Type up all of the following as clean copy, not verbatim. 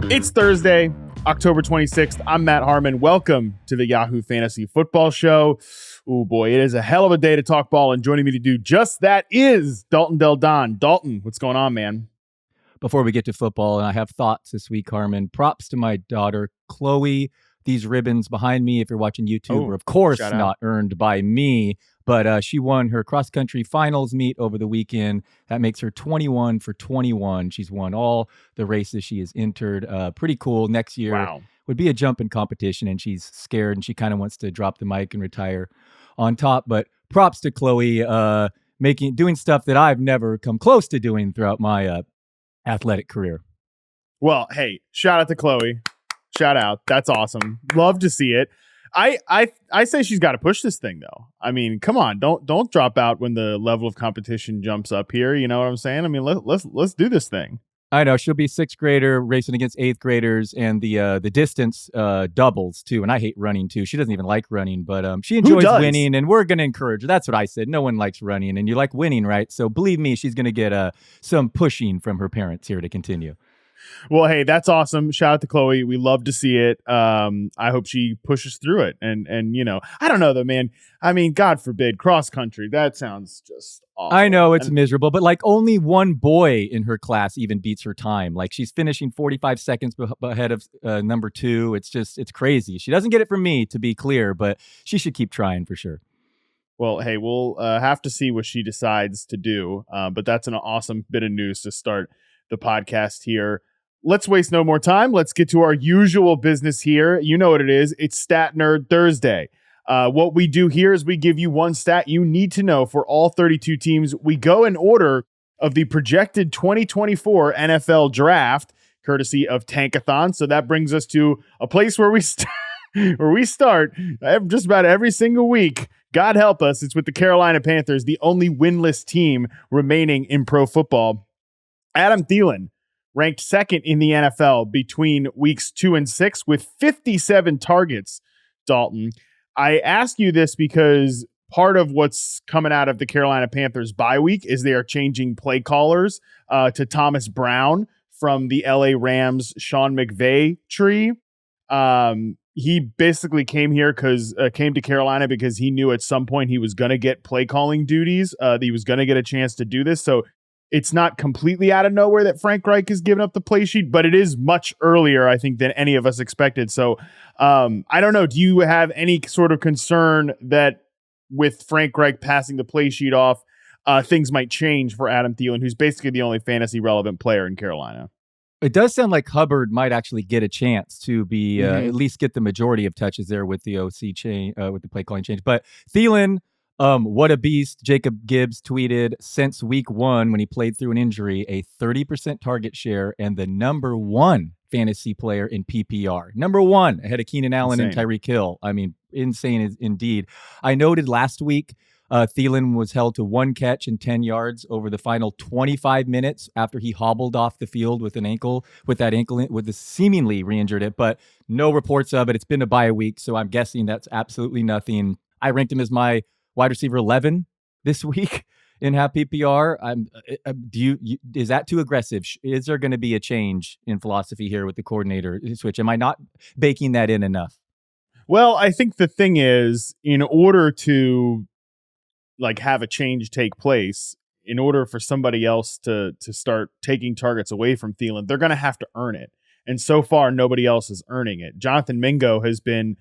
It's Thursday, October 26th. I'm Matt Harmon. Welcome to the Yahoo Fantasy Football Show. Oh boy, it is a hell of a day to talk ball, and joining me to do just that is Dalton Del Don. Dalton, what's going on, man? Before we get to football, and I have thoughts this week, Harmon. Props to my daughter, Chloe. These ribbons behind me, if you're watching YouTube, are of course not earned by me, but she won her cross-country finals meet over the weekend. That makes her 21 for 21. She's won all the races she has entered. Pretty cool. Next year would be a jump in competition, and she's scared, and she kind of wants to drop the mic and retire on top. But props to Chloe, doing stuff that I've never come close to doing throughout my athletic career. Well, hey, shout out to Chloe. Shout out. That's awesome. Love to see it. I say she's got to push this thing though. I mean, come on, don't drop out when the level of competition jumps up here. You know what I'm saying? I mean, let's do this thing. I know she'll be sixth grader racing against eighth graders, and the distance doubles too. And I hate running too. She doesn't even like running, but she enjoys winning, and we're going to encourage her. That's what I said. No one likes running, and you like winning, right? So believe me, she's going to get some pushing from her parents here to continue. Well, hey, that's awesome. Shout out to Chloe. We love to see it. I hope she pushes through it. And you know, I don't know though, man. I mean, God forbid, cross country. That sounds just awful. I know it's miserable, but like only one boy in her class even beats her time. Like she's finishing 45 seconds ahead of number 2. It's crazy. She doesn't get it from me, to be clear, but she should keep trying for sure. Well, hey, we'll have to see what she decides to do. But that's an awesome bit of news to start the podcast here. Let's waste no more time. Let's get to our usual business here. You know what it is. It's Stat Nerd Thursday. What we do here is we give you one stat you need to know for all 32 teams. We go in order of the projected 2024 NFL draft, courtesy of Tankathon. So that brings us to a place where we start just about every single week. God help us. It's with the Carolina Panthers, the only winless team remaining in pro football. Adam Thielen ranked second in the NFL between weeks 2 and 6 with 57 targets, Dalton. I ask you this because part of what's coming out of the Carolina Panthers bye week is they are changing play callers to Thomas Brown from the LA Rams Sean McVay tree. He basically came to Carolina because he knew at some point he was going to get play calling duties. He was going to get a chance to do this. So it's not completely out of nowhere that Frank Reich has given up the play sheet, but it is much earlier, I think, than any of us expected. So I don't know. Do you have any sort of concern that with Frank Reich passing the play sheet off, things might change for Adam Thielen, who's basically the only fantasy relevant player in Carolina? It does sound like Hubbard might actually get a chance to be at least get the majority of touches there with the OC change, with the play calling change. But Thielen, what a beast. Jacob Gibbs tweeted, since week 1 when he played through an injury, a 30% target share and the number 1 fantasy player in PPR. Number 1 ahead of Keenan Allen and Tyreek Hill. I mean, insane indeed. I noted last week Thielen was held to 1 catch and 10 yards over the final 25 minutes after he hobbled off the field with the seemingly re-injured it, but no reports of it. It's been a bye week, so I'm guessing that's absolutely nothing. I ranked him as my wide receiver 11 this week in half PPR. Is that too aggressive? Is there going to be a change in philosophy here with the coordinator switch? Am I not baking that in enough? Well, I think the thing is, in order to have a change take place, in order for somebody else to start taking targets away from Thielen, they're going to have to earn it. And so far, nobody else is earning it. Jonathan Mingo has been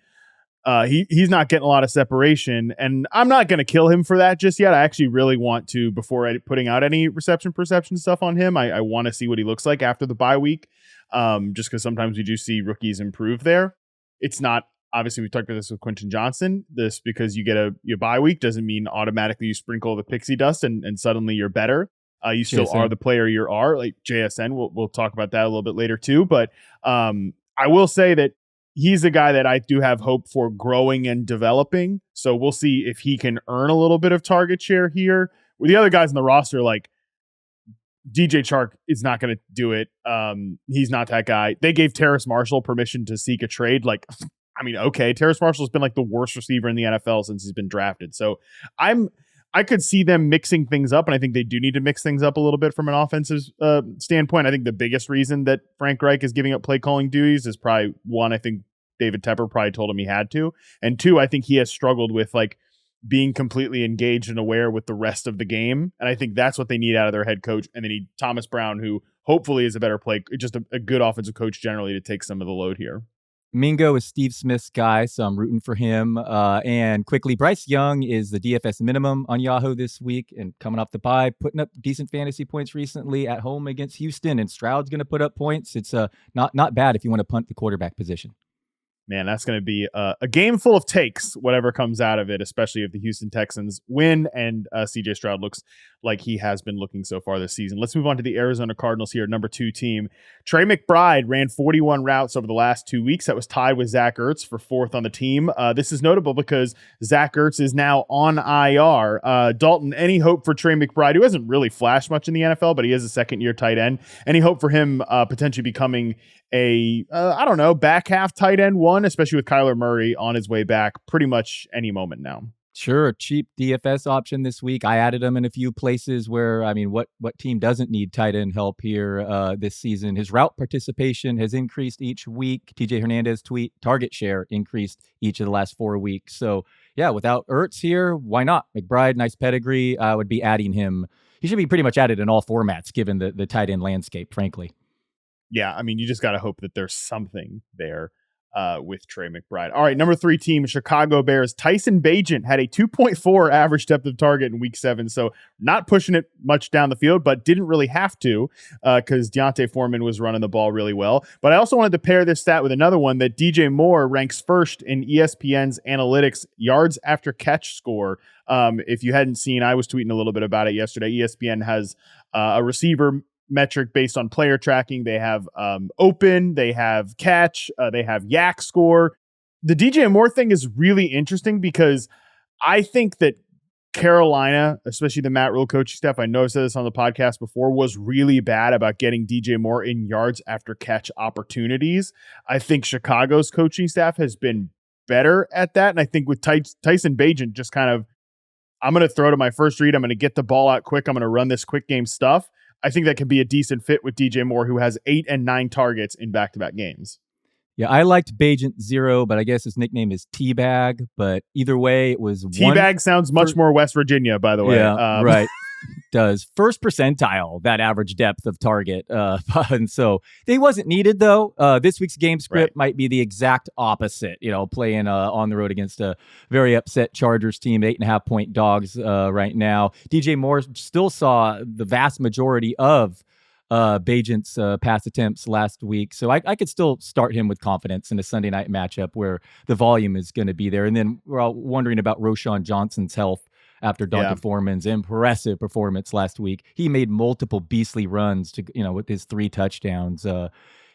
he's not getting a lot of separation, and I'm not going to kill him for that just yet. I actually really want to, before putting out any reception perception stuff on him, I want to see what he looks like after the bye week, just because sometimes we do see rookies improve there. It's not, obviously, we've talked about this with Quentin Johnson. This, because you get your bye week doesn't mean automatically you sprinkle the pixie dust and suddenly you're better. You still are the player you are, like JSN. We'll talk about that a little bit later too. But I will say that he's a guy that I do have hope for growing and developing. So we'll see if he can earn a little bit of target share here. With the other guys in the roster, like DJ Chark is not going to do it. He's not that guy. They gave Terrace Marshall permission to seek a trade. Okay, Terrace Marshall's been like the worst receiver in the NFL since he's been drafted. So I'm I could see them mixing things up, and I think they do need to mix things up a little bit from an offensive standpoint. I think the biggest reason that Frank Reich is giving up play calling duties is probably one, I think David Tepper probably told him he had to, and two, I think he has struggled with like being completely engaged and aware with the rest of the game, and I think that's what they need out of their head coach. And they need Thomas Brown, who hopefully is a better just a good offensive coach generally, to take some of the load here. Mingo is Steve Smith's guy, so I'm rooting for him. And quickly, Bryce Young is the DFS minimum on Yahoo this week and coming off the bye, putting up decent fantasy points recently at home against Houston. And Stroud's going to put up points. It's not bad if you want to punt the quarterback position. Man, that's going to be a game full of takes, whatever comes out of it, especially if the Houston Texans win and CJ Stroud looks like he has been looking so far this season. Let's move on to the Arizona Cardinals here, number 2 team. Trey McBride ran 41 routes over the last 2 weeks. That was tied with Zach Ertz for 4th on the team. This is notable because Zach Ertz is now on IR. Dalton, any hope for Trey McBride, who hasn't really flashed much in the NFL, but he is a second-year tight end? Any hope for him potentially becoming a back half tight end one, especially with Kyler Murray on his way back pretty much any moment now? Sure, cheap DFS option this week. I added him in a few places where, what team doesn't need tight end help here this season? His route participation has increased each week. TJ Hernandez tweet, target share increased each of the last 4 weeks. So yeah, without Ertz here, why not? McBride, nice pedigree. I would be adding him. He should be pretty much added in all formats given the tight end landscape, frankly. Yeah, you just got to hope that there's something there with Trey McBride. All right, number 3 team, Chicago Bears. Tyson Bagent had a 2.4 average depth of target in week 7, so not pushing it much down the field, but didn't really have to because Deontay Foreman was running the ball really well. But I also wanted to pair this stat with another one that DJ Moore ranks first in ESPN's analytics yards after catch score. If you hadn't seen, I was tweeting a little bit about it yesterday. ESPN has a receiver metric based on player tracking. They have open, they have catch, they have yak score. The DJ Moore thing is really interesting because I think that Carolina, especially the Matt Rule coaching staff, I know I said this on the podcast before, was really bad about getting DJ Moore in yards after catch opportunities. I think Chicago's coaching staff has been better at that. And I think with Tyson Bagent, just kind of, I'm going to throw to my first read. I'm going to get the ball out quick. I'm going to run this quick game stuff. I think that could be a decent fit with DJ Moore, who has 8 and 9 targets in back-to-back games. Yeah, I liked Bagent 0, but I guess his nickname is Teabag. But either way, it was Teabag sounds much more West Virginia, by the way. Yeah, right. Does first percentile, that average depth of target. And so they wasn't needed, though. This week's game script might be the exact opposite, playing on the road against a very upset Chargers team, 8.5-point dogs right now. DJ Moore still saw the vast majority of Bagent's pass attempts last week. So I could still start him with confidence in a Sunday night matchup where the volume is going to be there. And then we're all wondering about Roschon Johnson's health after Donta Foreman's impressive performance last week. He made multiple beastly runs to, with his 3 touchdowns.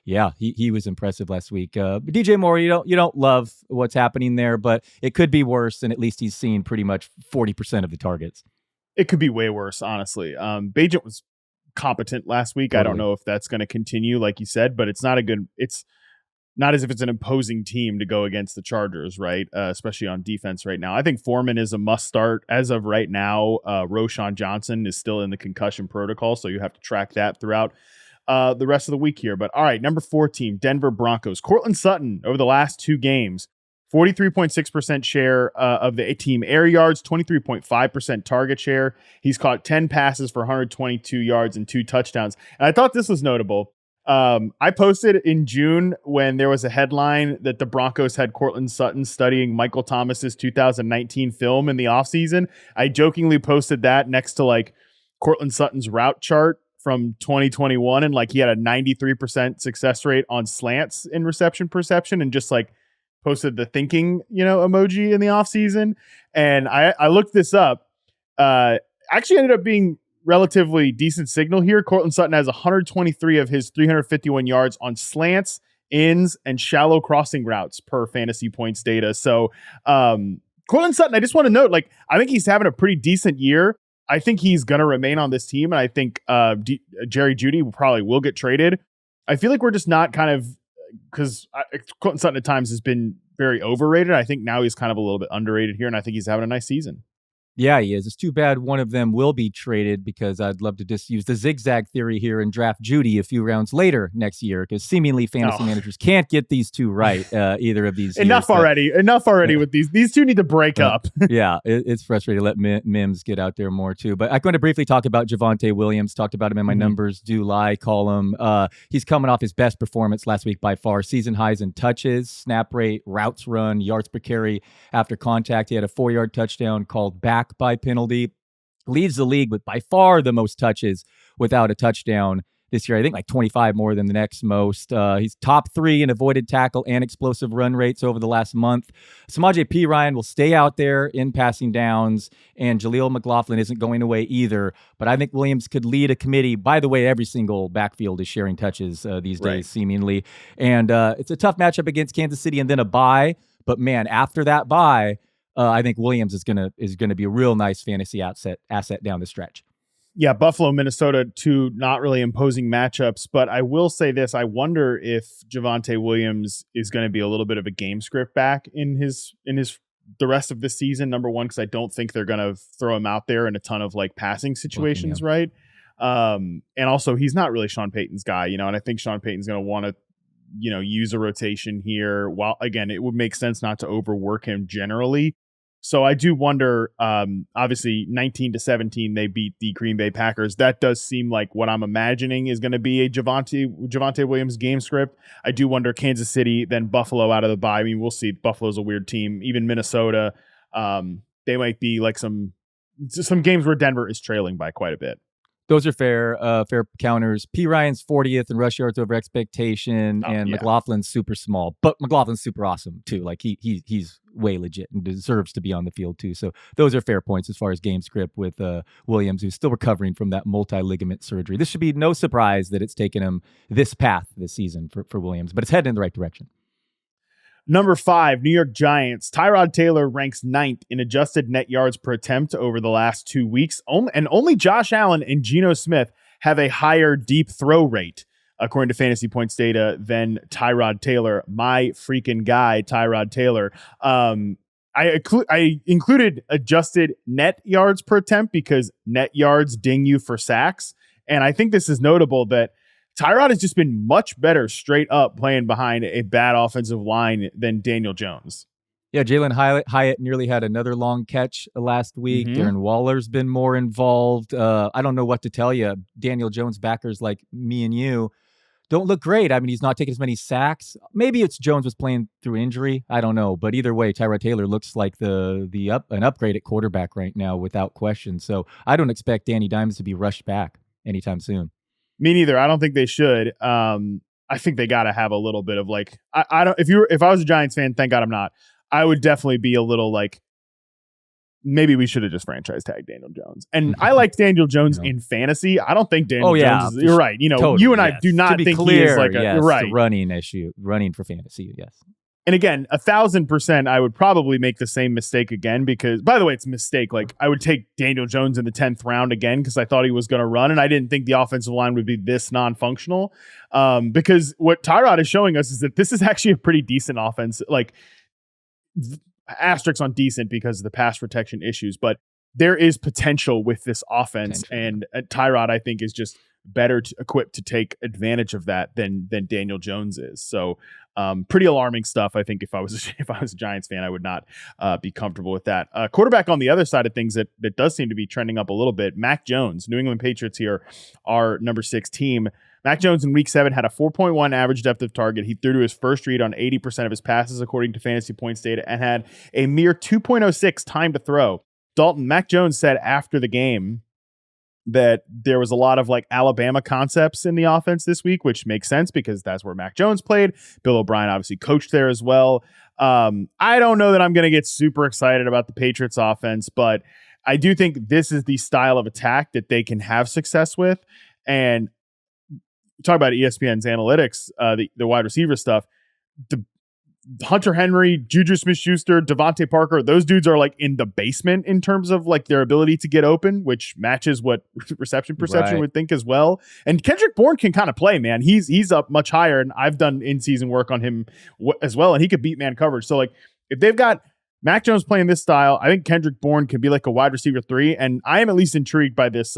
He was impressive last week. But DJ Moore, you don't love what's happening there, but it could be worse. And at least he's seen pretty much 40% of the targets. It could be way worse, honestly. Bagent was competent last week. Totally. I don't know if that's going to continue, like you said, but it's not as if it's an imposing team to go against the Chargers, right? Especially on defense right now. I think Foreman is a must start as of right now. Roschon Johnson is still in the concussion protocol, so you have to track that throughout the rest of the week here. But all right, number 4 team, Denver Broncos. Courtland Sutton over the last 2 games, 43.6% share of the team air yards, 23.5% target share. He's caught 10 passes for 122 yards and 2 touchdowns. And I thought this was notable. I posted in June when there was a headline that the Broncos had Courtland Sutton studying Michael Thomas's 2019 film in the offseason. I jokingly posted that next to like Courtland Sutton's route chart from 2021. And like he had a 93% success rate on slants in reception perception, and just like posted the thinking, emoji in the offseason. And I looked this up. Actually ended up being relatively decent signal here. Courtland Sutton has 123 of his 351 yards on slants, ins, and shallow crossing routes per fantasy points data. So Courtland Sutton, I just want to note, I think he's having a pretty decent year. I think he's going to remain on this team, and I think Jerry Jeudy probably will get traded. I feel like we're just not because Courtland Sutton at times has been very overrated. I think now he's kind of a little bit underrated here, and I think he's having a nice season. Yeah, he is. It's too bad one of them will be traded because I'd love to just use the zigzag theory here and draft Judy a few rounds later next year because seemingly fantasy managers can't get these two right either of these Enough years. Enough already with these. These two need to break up. Yeah, it's frustrating to let Mims get out there more too. But I'm going to briefly talk about Javonte Williams. Talked about him in my numbers do lie column. He's coming off his best performance last week by far. Season highs in touches, snap rate, routes run, yards per carry after contact. He had a 4-yard touchdown called back by penalty. Leads the league with by far the most touches without a touchdown this year. I think like 25 more than the next most. He's top 3 in avoided tackle and explosive run rates over the last month. Samaje Perine will stay out there in passing downs, and Jaleel McLaughlin isn't going away either. But I think Williams could lead a committee. By the way, every single backfield is sharing touches these days, seemingly. And it's a tough matchup against Kansas City and then a bye. But man, after that bye, I think Williams is gonna be a real nice fantasy asset down the stretch. Yeah, Buffalo, Minnesota, two not really imposing matchups, but I will say this: I wonder if Javonte Williams is going to be a little bit of a game script back in his the rest of the season. Number one, because I don't think they're going to throw him out there in a ton of like passing situations, right? And also, he's not really Sean Payton's guy, and I think Sean Payton's going to want to use a rotation here. While again, it would make sense not to overwork him generally. So I do wonder, obviously 19-17, they beat the Green Bay Packers. That does seem like what I'm imagining is going to be a Javonte Williams game script. I do wonder Kansas City, then Buffalo out of the bye. I mean, we'll see. Buffalo's a weird team. Even Minnesota, they might be like some games where Denver is trailing by quite a bit. Those are fair counters. P. Ryan's 40th in rush yards over expectation, and McLaughlin's super small, but McLaughlin's super awesome too. Like he's way legit and deserves to be on the field too. So those are fair points as far as game script with Williams, who's still recovering from that multi-ligament surgery. This should be no surprise that it's taken him this path this season for Williams, but it's heading in the right direction. Number 5, New York Giants. Tyrod Taylor ranks 9th in adjusted net yards per attempt over the last 2 weeks. Only Josh Allen and Geno Smith have a higher deep throw rate, according to Fantasy Points data, than Tyrod Taylor. My freaking guy, Tyrod Taylor. I included adjusted net yards per attempt because net yards ding you for sacks. And I think this is notable that Tyrod has just been much better straight up playing behind a bad offensive line than Daniel Jones. Yeah, Jalen Hyatt nearly had another long catch last week. Darren Waller's been more involved. I don't know what to tell you. Daniel Jones backers like me and you don't look great. I mean, he's not taking as many sacks. Maybe it's Jones was playing through injury. I don't know. But either way, Tyrod Taylor looks like an upgrade at quarterback right now without question. So I don't expect Danny Dimes to be rushed back anytime soon. Me neither. I don't think they should. I think they got to have a little bit of like, I don't, if I was a Giants fan, thank God I'm not, I would definitely be a little like, maybe we should have just franchise tagged Daniel Jones. And I like Daniel Jones in fantasy. I don't think Daniel Jones is, you're right. Totally, you and I do not think he is like a running for fantasy. Yes. And again, 1,000%, I would probably make the same mistake again because, by the way, it's a mistake. Like, I would take Daniel Jones in the 10th round again because I thought he was going to run, and I didn't think the offensive line would be this non-functional. Because what Tyrod is showing us is that this is actually a pretty decent offense. Like, asterisks on decent because of the pass protection issues, but there is potential with this offense, and Tyrod, I think, is just better equipped to take advantage of that than Daniel Jones is. So pretty alarming stuff. I think if I was a Giants fan, I would not be comfortable with that. Quarterback on the other side of things that does seem to be trending up a little bit. Mac Jones, New England Patriots here, our number 6 team. Mac Jones in week 7 had a 4.1 average depth of target. He threw to his first read on 80% of his passes, according to Fantasy Points data, and had a mere 2.06 time to throw. Dalton, Mac Jones said after the game that there was a lot of like Alabama concepts in the offense this week, which makes sense because that's where Mac Jones played. Bill O'Brien obviously coached there as well. I don't know that I'm going to get super excited about the Patriots offense, but I do think this is the style of attack that they can have success with. And talk about ESPN's analytics, the wide receiver stuff, the Hunter Henry, Juju Smith-Schuster, Devontae Parker, those dudes are like in the basement in terms of like their ability to get open, which matches what reception perception would think as well. And Kendrick Bourne can kind of play, man. He's up much higher, and I've done in-season work on him as well, and he could beat man coverage. So like if they've got Mac Jones playing this style, I think Kendrick Bourne could be like a wide receiver 3, and I am at least intrigued by this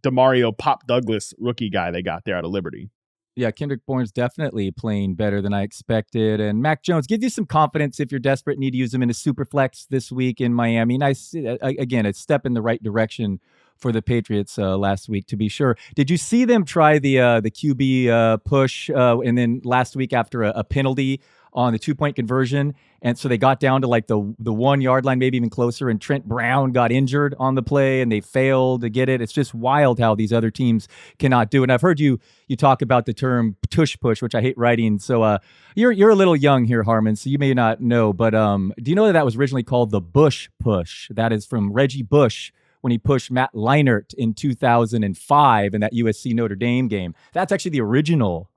Demario Pop Douglas rookie guy they got there out of Liberty. Yeah, Kendrick Bourne's definitely playing better than I expected. And Mac Jones gives you some confidence if you're desperate, need to use him in a super flex this week in Miami. Nice, again, a step in the right direction for the Patriots last week, to be sure. Did you see them try the QB push and then last week after a penalty on the 2-point conversion? And so they got down to like the 1 yard line, maybe even closer, and Trent Brown got injured on the play and they failed to get it. It's just wild how these other teams cannot do it. And I've heard you talk about the term tush push, which I hate writing. So you're a little young here, Harmon, so you may not know, but do you know that was originally called the Bush push? That is from Reggie Bush, when he pushed Matt Leinart in 2005 in that USC Notre Dame game. That's actually the original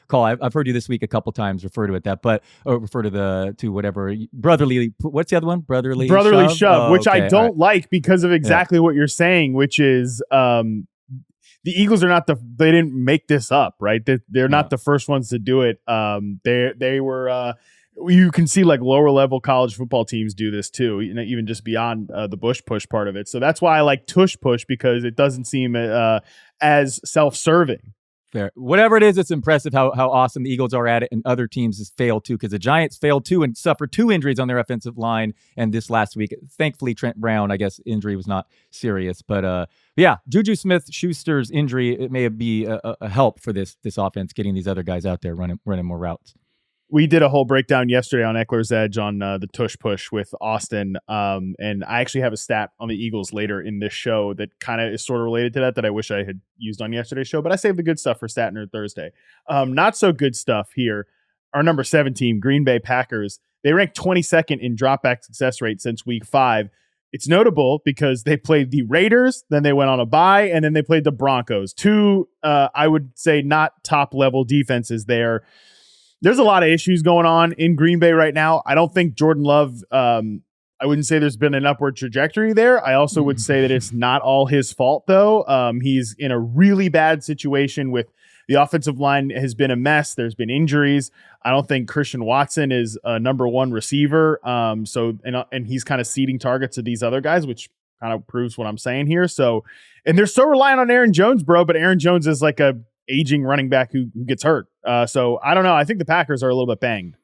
call. I've heard you this week a couple times refer to it that, but refer to whatever brotherly. What's the other one? Brotherly shove, which okay, I don't like because of exactly what you're saying, which is the Eagles are not they didn't make this up, right? They're not the first ones to do it. They were. You can see like lower level college football teams do this too, even just beyond the Bush push part of it. So that's why I like tush push, because it doesn't seem as self-serving. Fair. Whatever it is, it's impressive how awesome the Eagles are at it, and other teams has failed too, because the Giants failed too and suffered 2 injuries on their offensive line. And this last week, thankfully, Trent Brown, I guess injury was not serious, but yeah, Juju Smith-Schuster's injury, it may be a help for this offense, getting these other guys out there running more routes. We did a whole breakdown yesterday on Eckler's Edge on the tush push with Austin. And I actually have a stat on the Eagles later in this show that kind of is sort of related to that I wish I had used on yesterday's show, but I saved the good stuff for Stat Nerd Thursday. Not so good stuff here. Our number 7 team, Green Bay Packers, they ranked 22nd in dropback success rate since week 5. It's notable because they played the Raiders, then they went on a bye, and then they played the Broncos. 2, I would say, not top level defenses there. There's a lot of issues going on in Green Bay right now. I don't think Jordan Love, I wouldn't say there's been an upward trajectory there. I also would say that it's not all his fault, though. He's in a really bad situation with the offensive line has been a mess. There's been injuries. I don't think Christian Watson is a number 1 receiver. And he's kind of ceding targets to these other guys, which kind of proves what I'm saying here. So, and they're so reliant on Aaron Jones, bro, but Aaron Jones is like a aging running back who gets hurt. So I don't know. I think the Packers are a little bit banged.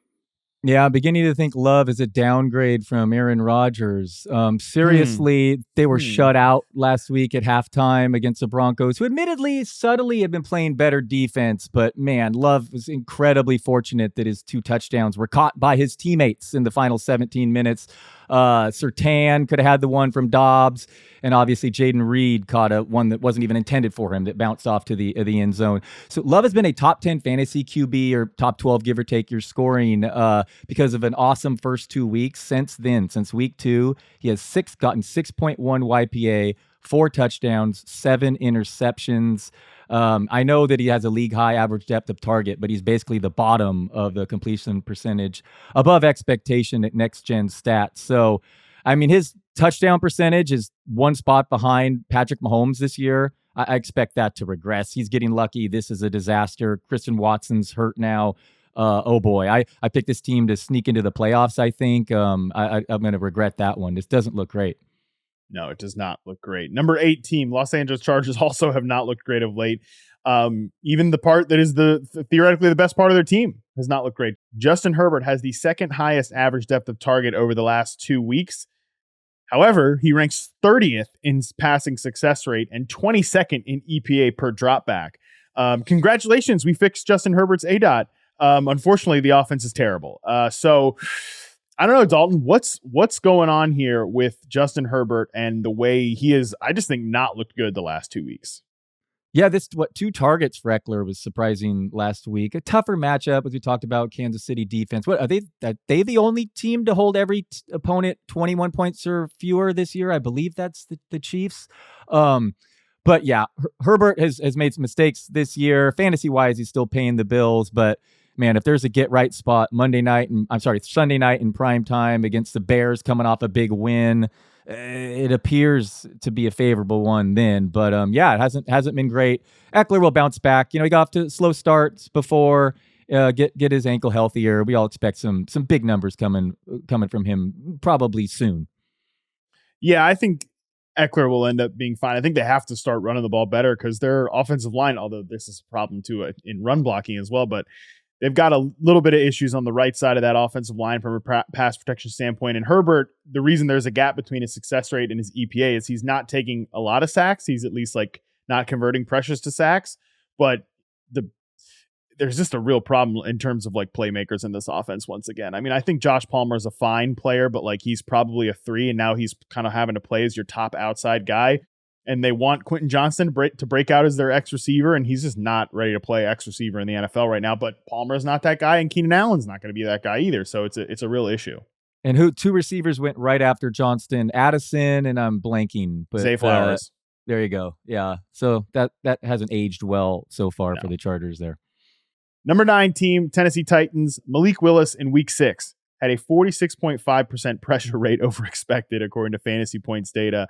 Yeah, I'm beginning to think Love is a downgrade from Aaron Rodgers. Seriously, they were shut out last week at halftime against the Broncos, who admittedly, subtly had been playing better defense. But man, Love was incredibly fortunate that his 2 touchdowns were caught by his teammates in the final 17 minutes. Surtain could have had the one from Dobbs, and obviously Jaden Reed caught one that wasn't even intended for him that bounced off to the end zone. So Love has been a top 10 fantasy QB or top 12, give or take your scoring, because of an awesome first 2 weeks. Since then, since week 2, he has gotten 6.1 YPA, 4 touchdowns, 7 interceptions. I know that he has a league high average depth of target, but he's basically the bottom of the completion percentage, above expectation at next gen stats. So, I mean, his touchdown percentage is 1 spot behind Patrick Mahomes this year. I expect that to regress. He's getting lucky. This is a disaster. Christian Watson's hurt now. Oh boy, I picked this team to sneak into the playoffs. I think I'm going to regret that one. This doesn't look great. No, it does not look great. Number 8 team, Los Angeles Chargers, also have not looked great of late. Even the part that is theoretically the best part of their team has not looked great. Justin Herbert has the 2nd highest average depth of target over the last 2 weeks. However, he ranks 30th in passing success rate and 22nd in EPA per dropback. Congratulations, we fixed Justin Herbert's ADOT. Unfortunately, the offense is terrible. So I don't know, Dalton, what's going on here with Justin Herbert and the way he is, I just think, not looked good the last 2 weeks. Yeah, 2 targets for Eckler was surprising last week. A tougher matchup, as we talked about, Kansas City defense. What are they the only team to hold every opponent 21 points or fewer this year? I believe that's the Chiefs. But yeah, Herbert has made some mistakes this year. Fantasy-wise, he's still paying the bills, but man, if there's a get-right spot Sunday night in prime time against the Bears coming off a big win, it appears to be a favorable one then. But yeah, it hasn't been great. Eckler will bounce back. He got off to slow starts before, get his ankle healthier. We all expect some big numbers coming from him probably soon. Yeah, I think Eckler will end up being fine. I think they have to start running the ball better because their offensive line, although this is a problem too in run blocking as well, but they've got a little bit of issues on the right side of that offensive line from a pass protection standpoint. And Herbert, the reason there's a gap between his success rate and his EPA is he's not taking a lot of sacks. He's at least like not converting pressures to sacks, but there's just a real problem in terms of like playmakers in this offense once again. I mean, I think Josh Palmer is a fine player, but like he's probably a 3, and now he's kind of having to play as your top outside guy. And they want Quentin Johnston to break out as their X receiver, and he's just not ready to play X receiver in the NFL right now. But Palmer's not that guy, and Keenan Allen's not going to be that guy either. So it's a real issue. And two receivers went right after Johnston, Addison, and I'm blanking, but Zay Flowers. There you go. Yeah. So that hasn't aged well so far for the Chargers there. Number 9 team, Tennessee Titans. Malik Willis in week 6 had a 46.5% pressure rate over expected, according to Fantasy Points data.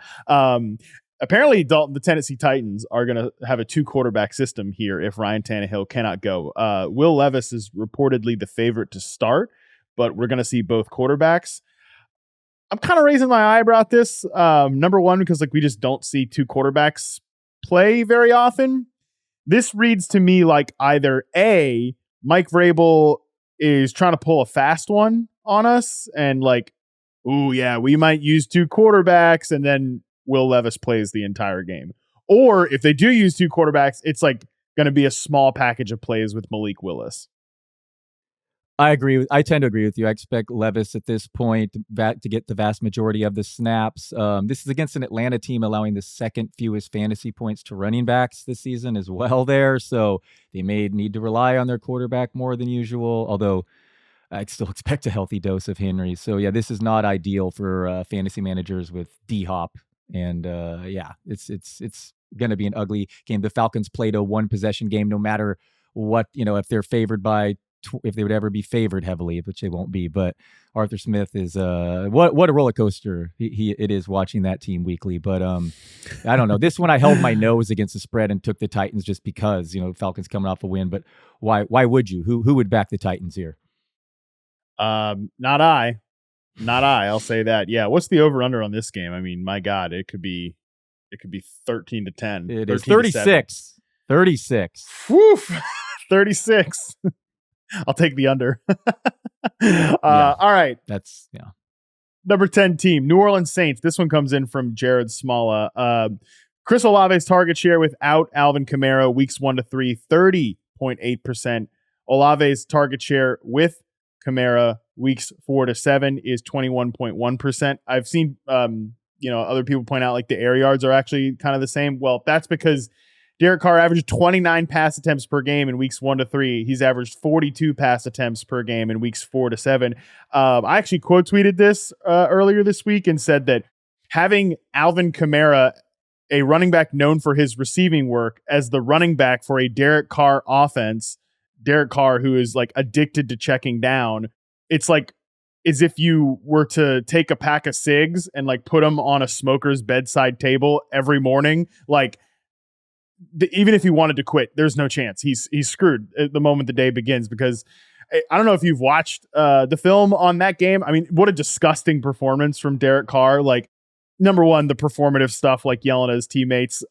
Apparently, Dalton, the Tennessee Titans are going to have a 2-quarterback system here if Ryan Tannehill cannot go. Will Levis is reportedly the favorite to start, but we're going to see both quarterbacks. I'm kind of raising my eyebrow at this. Number one, because like we just don't see 2 quarterbacks play very often. This reads to me like either A, Mike Vrabel is trying to pull a fast one on us and like, ooh, yeah, we might use 2 quarterbacks, and then Will Levis plays the entire game. Or if they do use 2 quarterbacks, it's like going to be a small package of plays with Malik Willis. I tend to agree with you. I expect Levis at this point to get the vast majority of the snaps. This is against an Atlanta team allowing the second fewest fantasy points to running backs this season as well there. So they may need to rely on their quarterback more than usual, although I'd still expect a healthy dose of Henry. So yeah, this is not ideal for fantasy managers with D-Hop. And it's going to be an ugly game. The Falcons played a 1-possession game no matter what, if they're favored by if they would ever be favored heavily, which they won't be. But Arthur Smith is what a roller coaster it is watching that team weekly. But I don't know. This one I held my nose against the spread and took the Titans just because Falcons coming off a win. But why would you? Who would back the Titans here? Not I. I'll say that. Yeah. What's the over under on this game? I mean, my God, it could be 13-10. It is 36. 36. Woof. 36. I'll take the under. All right. That's Number 10 team, New Orleans Saints. This one comes in from Jared Smalla. Chris Olave's target share without Alvin Kamara, weeks 1 to 3, 30.8%. Olave's target share with Kamara, weeks 4 to 7, is 21.1%. I've seen other people point out like the air yards are actually kind of the same. Well, that's because Derek Carr averaged 29 pass attempts per game in weeks 1 to 3. He's averaged 42 pass attempts per game in weeks 4 to 7. I actually quote tweeted this earlier this week and said that having Alvin Kamara, a running back known for his receiving work, as the running back for a Derek Carr offense, Derek Carr, who is like addicted to checking down, it's like as if you were to take a pack of cigs and like put them on a smoker's bedside table every morning, like even if he wanted to quit, there's no chance. He's screwed at the moment the day begins, because I don't know if you've watched the film on that game. I mean, what a disgusting performance from Derek Carr. Like, number one, the performative stuff, like yelling at his teammates.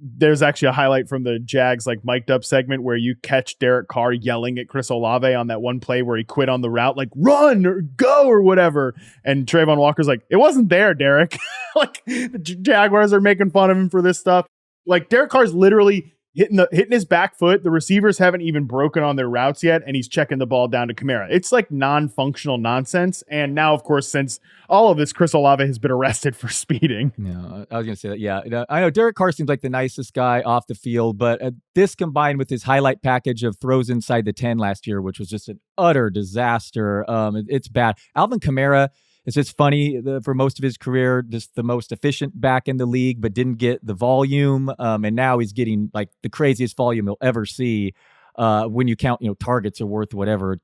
There's actually a highlight from the Jags like mic'd up segment where you catch Derek Carr yelling at Chris Olave on that one play where he quit on the route, like run or go or whatever. And Trayvon Walker's like, it wasn't there, Derek. Like the Jaguars are making fun of him for this stuff. Like Derek Carr's literally hitting his back foot. The receivers haven't even broken on their routes yet, and he's checking the ball down to Kamara. It's like non-functional nonsense. And now, of course, since all of this, Chris Olave has been arrested for speeding. Yeah, I was going to say that. Yeah, I know Derek Carr seems like the nicest guy off the field, but this combined with his highlight package of throws inside the 10 last year, which was just an utter disaster. It's bad. Alvin Kamara, it's just funny, for most of his career, just the most efficient back in the league, but didn't get the volume. And now he's getting like the craziest volume you'll ever see. When you count, targets are worth whatever,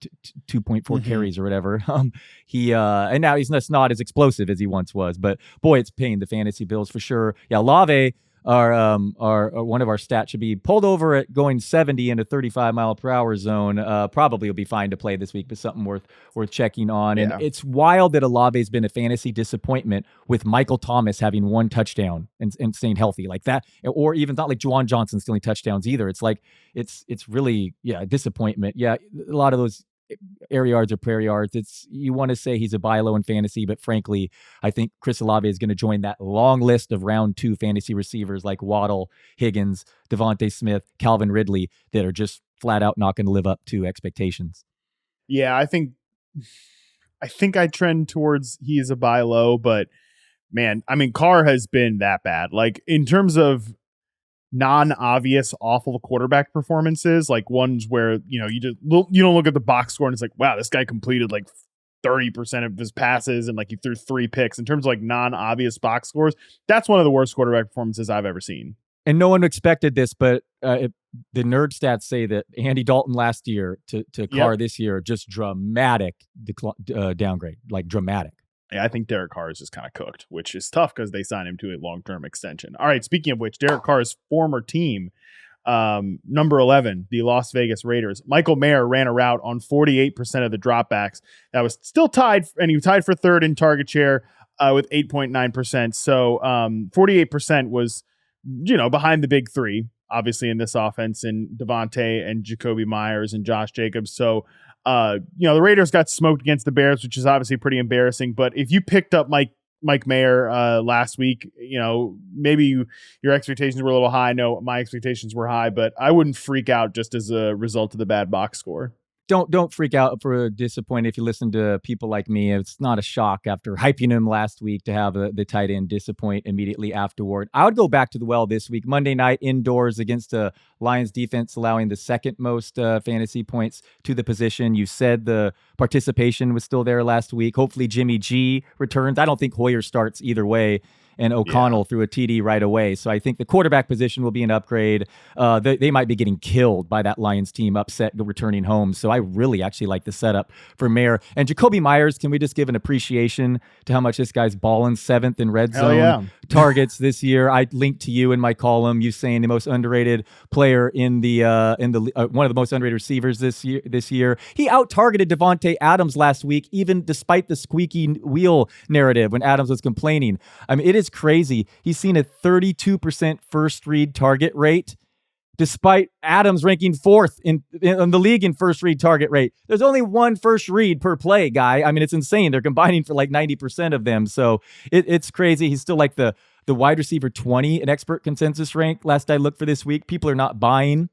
2.4 carries or whatever. And now he's not as explosive as he once was. But boy, it's paying the fantasy bills for sure. Yeah, Olave our one of our stats should be pulled over at going 70 in a 35 mile per hour zone. Probably will be fine to play this week, but something worth checking on. And it's wild that Olave's been a fantasy disappointment with Michael Thomas having one touchdown and staying healthy like that, or even not like Juwan Johnson stealing touchdowns either. It's like it's really a disappointment. Yeah, a lot of those air yards or prayer yards. You want to say he's a buy low in fantasy, but frankly, I think Chris Olave is going to join that long list of round 2 fantasy receivers like Waddle, Higgins, Devontae Smith, Calvin Ridley that are just flat out not going to live up to expectations. Yeah, I think I trend towards he is a buy low, but man, I mean, Carr has been that bad. Like in terms of non-obvious awful quarterback performances, like ones where you don't look at the box score and it's like, wow, this guy completed like 30% of his passes and like he threw 3 picks. In terms of like non-obvious box scores, that's one of the worst quarterback performances I've ever seen. And no one expected this, but the nerd stats say that Andy Dalton last year to Carr this year, just dramatic downgrade, like dramatic. Yeah, I think Derek Carr is just kind of cooked, which is tough because they signed him to a long-term extension. All right, speaking of which, Derek Carr's former team, number 11, the Las Vegas Raiders, Michael Mayer ran a route on 48% of the dropbacks. That was still tied, and he tied for third in target share with 8.9%. So 48% was, behind the big three, obviously, in this offense, and Devontae and Jacoby Myers and Josh Jacobs. So the Raiders got smoked against the Bears, which is obviously pretty embarrassing. But if you picked up Mike Mayer last week, maybe your expectations were a little high. No, my expectations were high, but I wouldn't freak out just as a result of the bad box score. Don't freak out for disappointed if you listen to people like me. It's not a shock after hyping him last week to have the tight end disappoint immediately afterward. I would go back to the well this week. Monday night indoors against the Lions defense, allowing the second most fantasy points to the position. You said the participation was still there last week. Hopefully Jimmy G returns. I don't think Hoyer starts either way. And O'Connell threw a TD right away. So I think the quarterback position will be an upgrade. They might be getting killed by that Lions team upset returning home. So I really actually like the setup for Mayer. And Jacoby Myers, can we just give an appreciation to how much this guy's balling? 7th in red zone targets this year. I linked to you in my column, you saying the most underrated player in the one of the most underrated receivers this year. He out-targeted Devontae Adams last week, even despite the squeaky wheel narrative when Adams was complaining. I mean, it is crazy. He's seen a 32% first read target rate, despite Adams ranking 4th in the league in first read target rate. There's only one first read per play, guy. I mean, it's insane. They're combining for like 90% of them. So it's crazy. He's still like the wide receiver 20 in expert consensus rank. Last I looked for this week, people are not buying.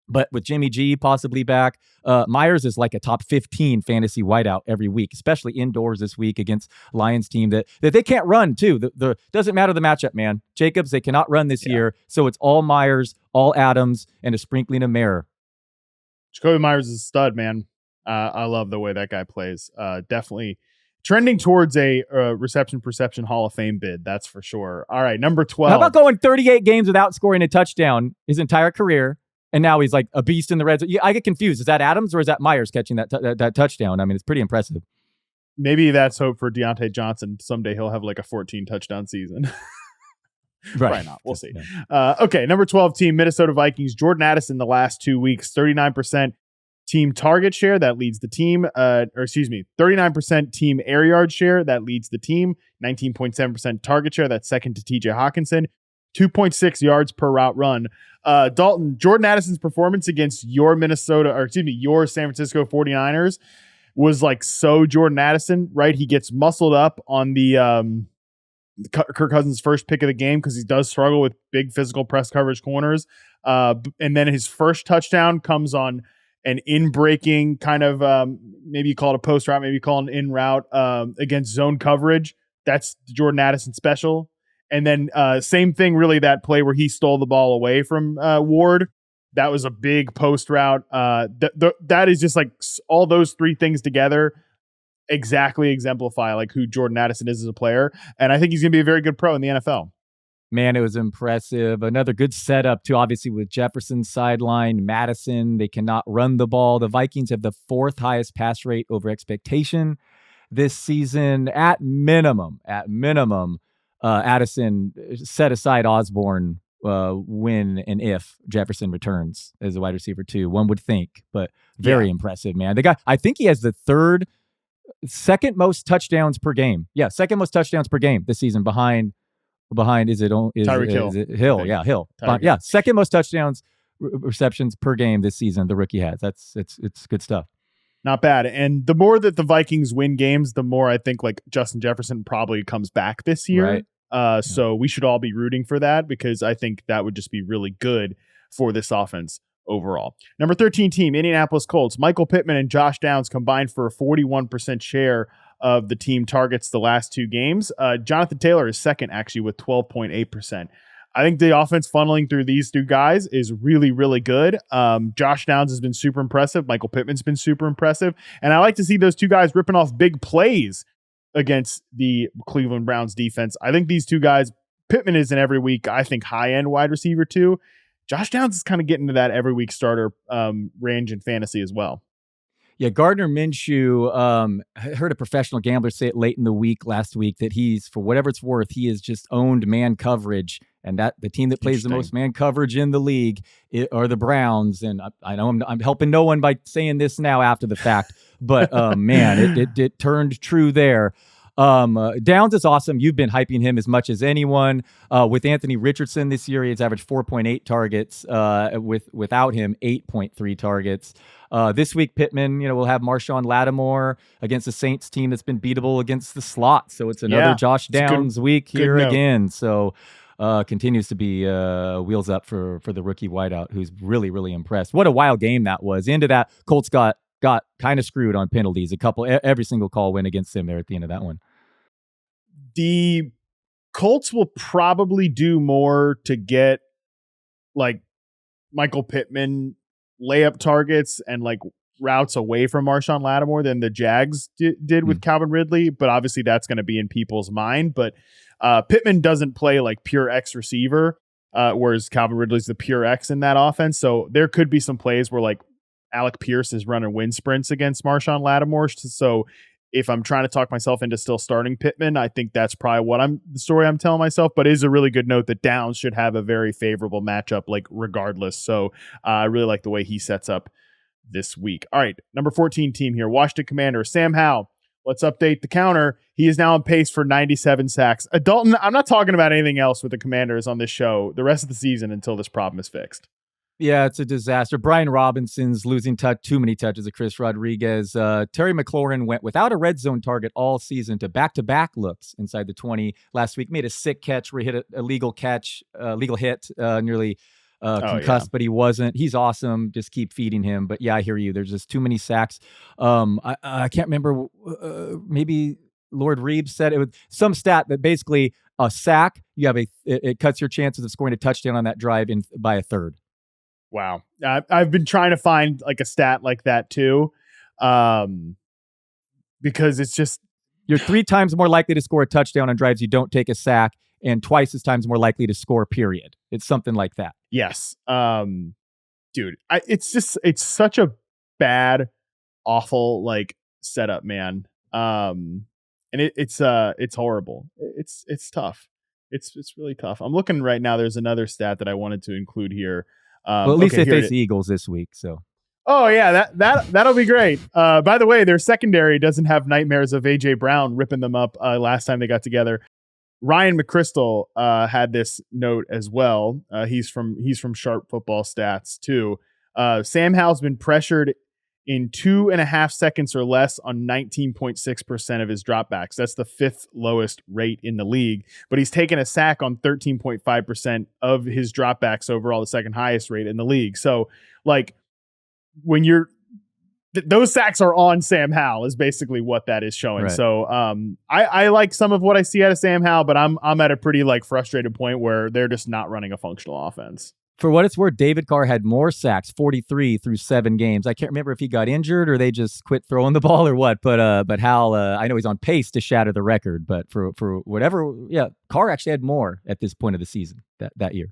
But with Jimmy G possibly back, Myers is like a top 15 fantasy wideout every week, especially indoors this week against Lions team that they can't run too. The doesn't matter the matchup, man. Jacobs, they cannot run this year. So it's all Myers, all Adams, and a sprinkling of Mayer. Jacoby Myers is a stud, man. I love the way that guy plays. Definitely trending towards a reception perception Hall of Fame bid. That's for sure. All right, number 12. How about going 38 games without scoring a touchdown his entire career? And now he's like a beast in the red zone. I get confused. Is that Adams or is that Myers catching that touchdown? I mean, it's pretty impressive. Maybe that's hope for Deontay Johnson. Someday he'll have like a 14 touchdown season. Probably not. We'll see. Yeah. Okay, number 12 team, Minnesota Vikings. Jordan Addison the last 2 weeks, 39% team target share. That leads the team. 39% team air yard share. That leads the team. 19.7% target share. That's second to TJ Hawkinson. 2.6 yards per route run. Dalton, Jordan Addison's performance against your your San Francisco 49ers was like so Jordan Addison, right? He gets muscled up on the Kirk Cousins' first pick of the game because he does struggle with big physical press coverage corners. And then his first touchdown comes on an in-breaking kind of, maybe you call it a post route, maybe you call it an in route against zone coverage. That's the Jordan Addison special. And then same thing, really, that play where he stole the ball away from Ward. That was a big post route. That is just like all those three things together exactly exemplify like who Jordan Addison is as a player. And I think he's going to be a very good pro in the NFL. Man, it was impressive. Another good setup, too, obviously, with Jefferson's sideline, Madison. They cannot run the ball. The Vikings have the 4th highest pass rate over expectation this season. At minimum, Addison set aside Osborne when and if Jefferson returns as a wide receiver too. One would think, but very impressive, man. The guy, I think he has the second most touchdowns per game. Yeah, second most touchdowns per game this season behind Tyreek Hill. Is it Hill? Yeah, Hill. Yeah, second most touchdowns receptions per game this season the rookie has. It's good stuff. Not bad. And the more that the Vikings win games, the more I think like Justin Jefferson probably comes back this year. Right. So we should all be rooting for that because I think that would just be really good for this offense overall. Number 13 team, Indianapolis Colts. Michael Pittman and Josh Downs combined for a 41% share of the team targets the last two games. Jonathan Taylor is second, actually, with 12.8%. I think the offense funneling through these two guys is really, really good. Josh Downs has been super impressive. Michael Pittman's been super impressive. And I like to see those two guys ripping off big plays against the Cleveland Browns defense. I think these two guys, Pittman is an every week, I think, high-end wide receiver too. Josh Downs is kind of getting to that every week starter range in fantasy as well. Yeah, Gardner Minshew, I heard a professional gambler say it late in the week last week that he's, for whatever it's worth, he has just owned man coverage, and that the team that plays the most man coverage in the league are the Browns. And I know I'm helping no one by saying this now after the fact, but man, it turned true there. Downs is awesome. You've been hyping him as much as anyone. With Anthony Richardson this year, he's averaged 4.8 targets. Without him, 8.3 targets. This week, Pittman, will have Marshawn Lattimore against the Saints team that's been beatable against the slot. So it's another Josh Downs week here again. So continues to be wheels up for the rookie wideout, who's really, really impressed. What a wild game that was. Into that, Colts got kind of screwed on penalties. Every single call went against him there at the end of that one. The Colts will probably do more to get like Michael Pittman layup targets and like routes away from Marshawn Lattimore than the Jags did with Calvin Ridley. But obviously that's going to be in people's mind. But Pittman doesn't play like pure X receiver, whereas Calvin Ridley's the pure X in that offense. So there could be some plays where like Alec Pierce is running wind sprints against Marshawn Lattimore. So if I'm trying to talk myself into still starting Pittman, I think that's probably the story I'm telling myself, but it is a really good note that Downs should have a very favorable matchup, like regardless. So I really like the way he sets up this week. All right. Number 14 team here, Washington Commanders, Sam Howell. Let's update the counter. He is now on pace for 97 sacks. Dalton, I'm not talking about anything else with the Commanders on this show the rest of the season until this problem is fixed. Yeah, it's a disaster. Brian Robinson's losing too many touches of Chris Rodriguez. Terry McLaurin went without a red zone target all season to back-to-back looks inside the 20 last week. Made a sick catch where he hit a legal hit, nearly concussed, but he wasn't. He's awesome. Just keep feeding him. But yeah, I hear you. There's just too many sacks. I can't remember. Maybe Lord Reeves said it was some stat that basically a sack, it cuts your chances of scoring a touchdown on that drive by a third. Wow. I've been trying to find like a stat like that too. Because it's just, you're 3 times more likely to score a touchdown on drives you don't take a sack, and twice as times more likely to score, period. It's something like that. Yes. Dude, it's such a bad, awful like setup, man. And it's horrible. It's tough. It's really tough. I'm looking right now. There's another stat that I wanted to include here. Well, at least they face the Eagles this week, so. Oh yeah, that'll be great. By the way, their secondary doesn't have nightmares of AJ Brown ripping them up last time they got together. Ryan McChrystal had this note as well. He's from Sharp Football Stats too. Sam Howell's been pressured in 2.5 seconds or less on 19.6% of his dropbacks. That's the 5th lowest rate in the league, but he's taken a sack on 13.5% of his dropbacks overall, the second highest rate in the league. So like when those sacks are on Sam Howell is basically what that is showing. Right. So I like some of what I see out of Sam Howell, but I'm at a pretty like frustrated point where they're just not running a functional offense. For what it's worth, David Carr had more sacks, 43 through 7 games. I can't remember if he got injured or they just quit throwing the ball or what. But Hal, I know he's on pace to shatter the record. But for whatever, Carr actually had more at this point of the season that year.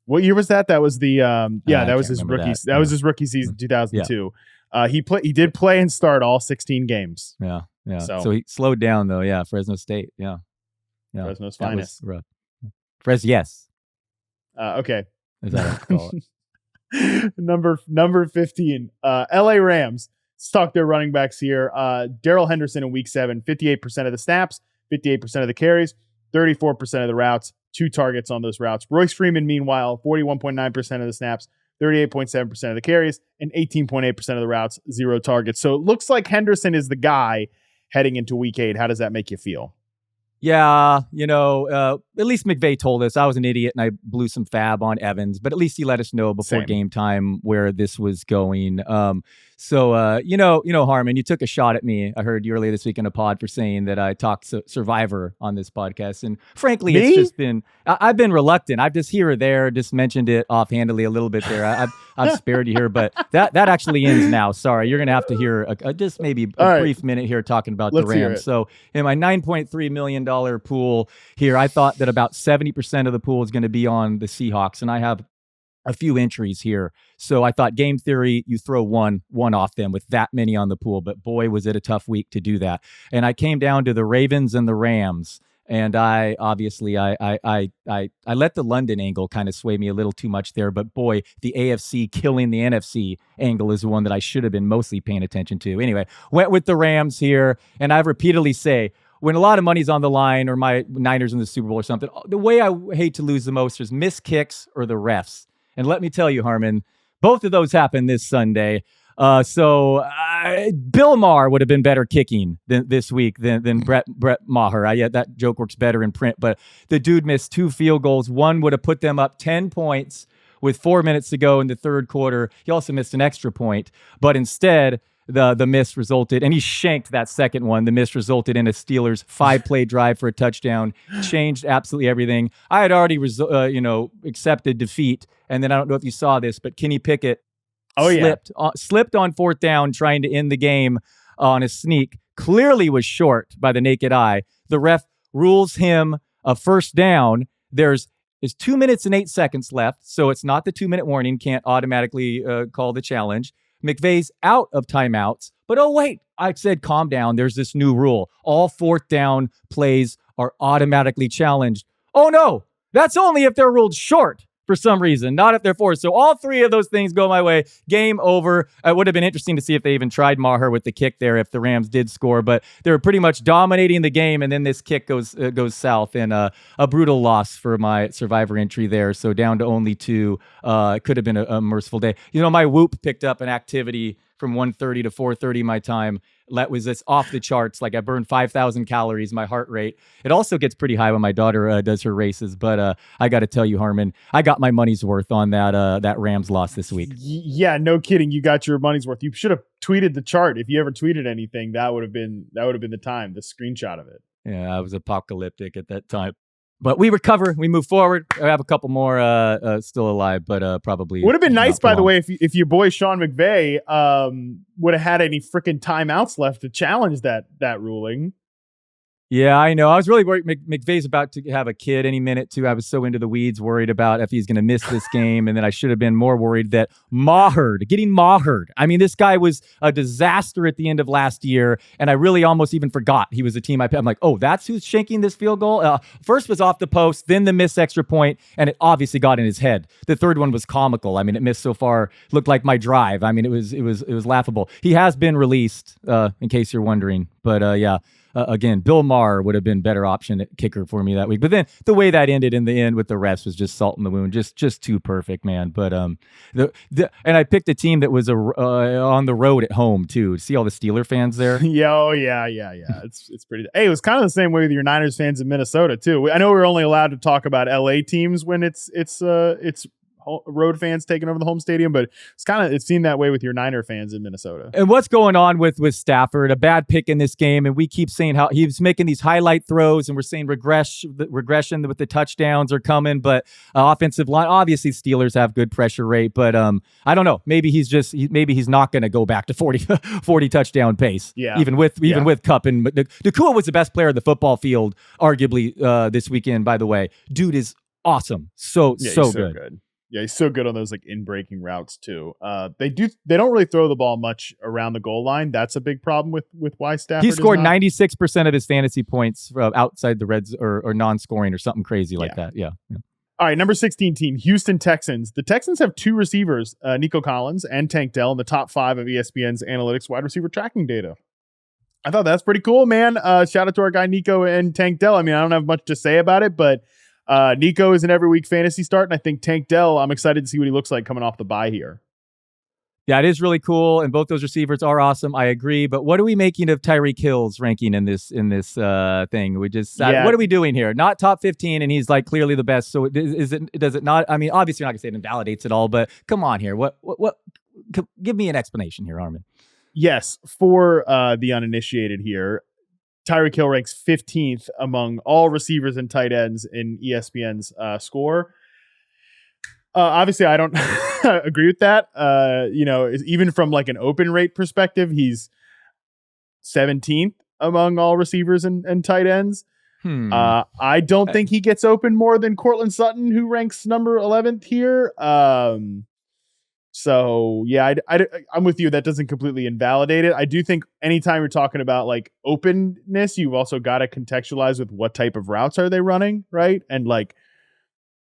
What year was that? That was the that was his rookie. That was his rookie season, 2002. Yeah. He did play and start all 16 games. Yeah. So he slowed down though. Yeah, Fresno State. Yeah. Fresno's finest. Yes. Okay. As I like to call it. Number 15, LA Rams. Let's talk their running backs here. Darrell Henderson in week 7, 58% of the snaps, 58% of the carries, 34% of the routes, 2 targets on those routes. Royce Freeman, meanwhile, 41.9% of the snaps, 38.7% of the carries, and 18.8% of the routes, 0 targets. So it looks like Henderson is the guy heading into week 8. How does that make you feel? Yeah, at least McVay told us. I was an idiot and I blew some fab on Evans, but at least he let us know before game time where this was going. So, Harmon, you took a shot at me. I heard you earlier this week in a pod for saying that I talked Survivor on this podcast. And frankly, It's just been, I've been reluctant. I've just here or there just mentioned it offhandedly a little bit there. I've spared you here, but that actually ends now. Sorry, you're going to have to hear just maybe a brief minute here talking about the Rams. So in my $9.3 million pool here, I thought that about 70% of the pool is going to be on the Seahawks. And I have a few entries here. So I thought game theory, you throw one off them with that many on the pool. But boy, was it a tough week to do that. And I came down to the Ravens and the Rams. And I let the London angle kind of sway me a little too much there. But boy, the AFC killing the NFC angle is the one that I should have been mostly paying attention to. Anyway, went with the Rams here. And I've repeatedly say, when a lot of money's on the line or my Niners in the Super Bowl or something, the way I hate to lose the most is missed kicks or the refs. And let me tell you, Harmon, both of those happened this Sunday. So Bill Maher would have been better kicking this week than Brett Maher. Yeah, that joke works better in print. But the dude missed 2 field goals. One would have put them up 10 points with 4 minutes to go in the third quarter. He also missed an extra point. But instead, the miss resulted, and he shanked that second one. The miss resulted in a Steelers 5-play drive for a touchdown, changed absolutely everything. I had already, accepted defeat. And then I don't know if you saw this, but Kenny Pickett slipped on 4th down trying to end the game on a sneak. Clearly was short by the naked eye. The ref rules him a first down. There's 2 minutes and 8 seconds left, so it's not the 2-minute warning. Can't automatically call the challenge. McVay's out of timeouts, but oh wait, I said calm down. There's this new rule. All 4th down plays are automatically challenged. Oh no, that's only if they're ruled short for some reason, not if they're forced. So all 3 of those things go my way. Game over. It would have been interesting to see if they even tried Maher with the kick there if the Rams did score, but they were pretty much dominating the game, and then this kick goes south, and a brutal loss for my Survivor entry there. So down to only 2. It could have been a merciful day. My Whoop picked up an activity from 1:30 to 4:30 my time. That was this off the charts. Like I burned 5,000 calories, my heart rate. It also gets pretty high when my daughter does her races. But I got to tell you, Harmon, I got my money's worth on that Rams loss this week. Yeah, no kidding. You got your money's worth. You should have tweeted the chart. If you ever tweeted anything, that would have been the time, the screenshot of it. Yeah, I was apocalyptic at that time. But we recover. We move forward. I have a couple more still alive, but probably would have been nice, by the way, if your boy Sean McVay would have had any freaking timeouts left to challenge that ruling. Yeah, I know. I was really worried. McVay's about to have a kid any minute, too. I was so into the weeds, worried about if he's going to miss this game. And then I should have been more worried that getting Mahered. I mean, this guy was a disaster at the end of last year. And I really almost even forgot he was a team I'm like, oh, that's who's shanking this field goal? First was off the post, then the missed extra point, and it obviously got in his head. The third one was comical. I mean, it missed so far, looked like my drive. I mean, it was laughable. He has been released, in case you're wondering. But yeah. Again, Bill Maher would have been better option at kicker for me that week. But then the way that ended in the end with the refs was just salt in the wound, just too perfect, man. But and I picked a team that was on the road at home too. See all the Steeler fans there? Yeah, It's pretty. Hey, it was kind of the same way with your Niners fans in Minnesota too. I know we're only allowed to talk about LA teams when it's road fans taking over the home stadium, but it seemed that way with your Niner fans in Minnesota. And what's going on with Stafford? A bad pick in this game, and we keep saying how he's making these highlight throws, and we're saying regression with the touchdowns are coming, but offensive line, obviously Steelers have good pressure rate, but I don't know. Maybe he's not going to go back to 40 touchdown pace. Yeah, even with Kupp, and Nakua was the best player in the football field, arguably this weekend. By the way, dude is awesome, so good. Yeah, he's so good on those like in-breaking routes too. They don't really throw the ball much around the goal line. That's a big problem with why Stafford. He scored 96% of his fantasy points outside the reds or non-scoring or something crazy like that. Yeah. All right, number 16 team, Houston Texans. The Texans have 2 receivers, Nico Collins and Tank Dell, in the top 5 of ESPN's analytics wide receiver tracking data. I thought that's pretty cool, man. Shout out to our guy Nico and Tank Dell. I mean, I don't have much to say about it, but Nico is an every week fantasy start, and I think Tank Dell, I'm excited to see what he looks like coming off the bye here. Yeah, it is really cool, and both those receivers are awesome. I agree, but what are we making of Tyreek Hill's ranking in this thing? We just what are we doing here? Not top 15, and he's like clearly the best. So does it not? I mean, obviously, you're not gonna say it invalidates it all, but come on here. What? Give me an explanation here, Harmon. Yes, for the uninitiated here, Tyreek Hill ranks 15th among all receivers and tight ends in ESPN's score. Obviously, I don't agree with that. Even from like an open rate perspective, he's 17th among all receivers and tight ends. I don't think he gets open more than Cortland Sutton, who ranks number 11th here. So yeah, I'm with you. That doesn't completely invalidate it. I do think anytime you're talking about like openness, you've also got to contextualize with what type of routes are they running, right? And like,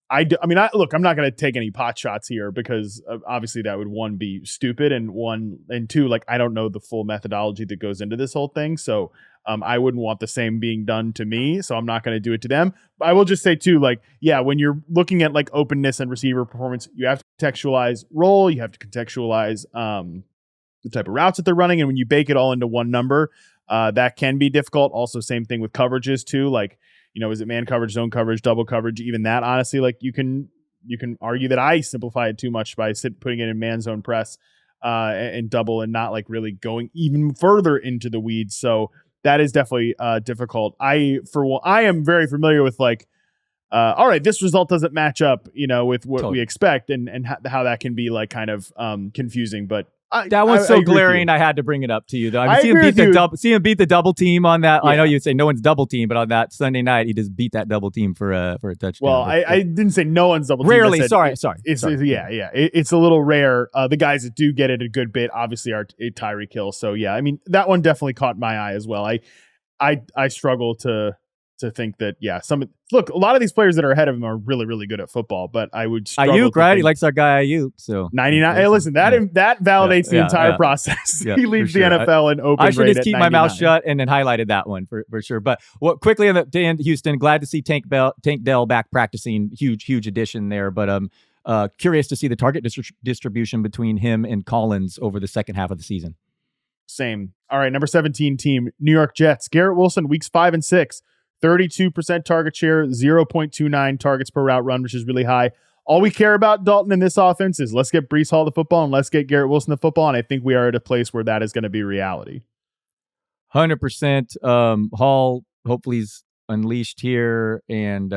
I'm not going to take any pot shots here because obviously that would, one, be stupid, and two, like, I don't know the full methodology that goes into this whole thing. So I wouldn't want the same being done to me. So I'm not going to do it to them. But I will just say too, like, yeah, when you're looking at like openness and receiver performance, you have to contextualize role. You have to contextualize the type of routes that they're running. And when you bake it all into one number, that can be difficult. Also, same thing with coverages too. Like, is it man coverage, zone coverage, double coverage? Even that, honestly, like you can argue that I simplify it too much by putting it in man zone press and double and not like really going even further into the weeds. So that is definitely difficult. I am very familiar with like, all right, this result doesn't match up, with what we expect and how that can be like kind of confusing. But that one's so glaring. I had to bring it up to you, though. I see him beat the double team on that. Yeah. I know you say no one's double team, but on that Sunday night, he just beat that double team for a touchdown. Well, I didn't say no one's double team. Rarely. Sorry. Yeah. It's a little rare. The guys that do get it a good bit, obviously, are Tyreek Hill. So yeah, I mean that one definitely caught my eye as well. I struggle to think that a lot of these players that are ahead of him are really, really good at football, but I would struggle. Ayuk, right? He likes our guy Ayuk. So 99. Hey, listen, that validates the entire process. He leads the NFL in open rate. I should just keep 99. my mouth shut and then highlighted that one for sure. But quickly on the day in Houston, glad to see Tank Dell back practicing. Huge addition there. But curious to see the target distribution between him and Collins over the second half of the season. Same. All right, number 17 team, New York Jets. Garrett Wilson, weeks 5 and 6. 32% target share, 0.29 targets per route run, which is really high. All we care about, Dalton, in this offense is let's get Breece Hall the football and let's get Garrett Wilson the football. And I think we are at a place where that is going to be reality. 100%. Hall hopefully is unleashed here. And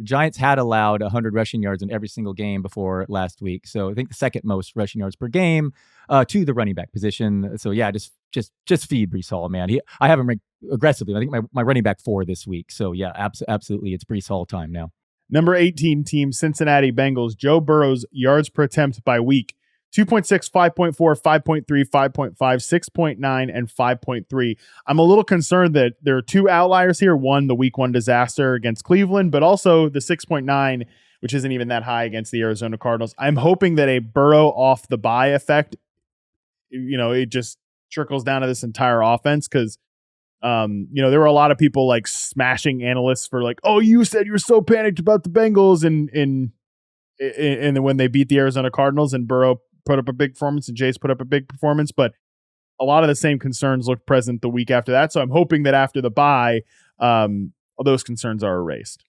Giants had allowed 100 rushing yards in every single game before last week. So I think the second most rushing yards per game to the running back position. So yeah, just feed Breece Hall, man. I have him ranked aggressively. I think my running back 4 this week. So yeah, absolutely. It's Breece Hall time now. Number 18 team, Cincinnati Bengals. Joe Burrow's yards per attempt by week. 2.6, 5.4, 5.3, 5.5, 6.9, and 5.3. I'm a little concerned that there are 2 outliers here. One, the week 1 disaster against Cleveland, but also the 6.9, which isn't even that high against the Arizona Cardinals. I'm hoping that a Burrow off the bye effect, it just trickles down to this entire offense because there were a lot of people like smashing analysts for like, oh, you said you were so panicked about the Bengals and then when they beat the Arizona Cardinals and Burrow put up a big performance and Chase put up a big performance, but a lot of the same concerns looked present the week after that. So I'm hoping that after the bye, those concerns are erased.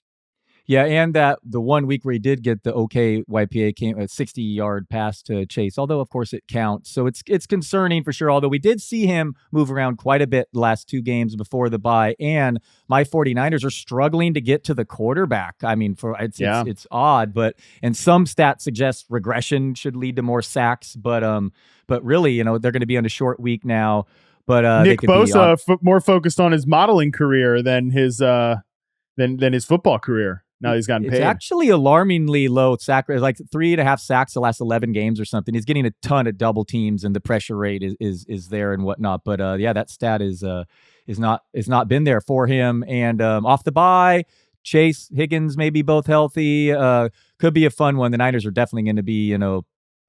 Yeah, and that the 1 week where he did get the okay YPA came a 60-yard pass to Chase, although of course it counts. So it's concerning for sure, although we did see him move around quite a bit the last 2 games before the bye, and my 49ers are struggling to get to the quarterback. I mean, it's odd, and some stats suggest regression should lead to more sacks, but really, they're going to be on a short week now. But Nick Bosa more focused on his modeling career than his football career. Now he's gotten paid. It's actually alarmingly low sack rate, like 3.5 sacks the last 11 games or something. He's getting a ton of double teams and the pressure rate is there and whatnot. But that stat is not been there for him. And off the bye, Chase, Higgins may be both healthy. Could be a fun one. The Niners are definitely going to be,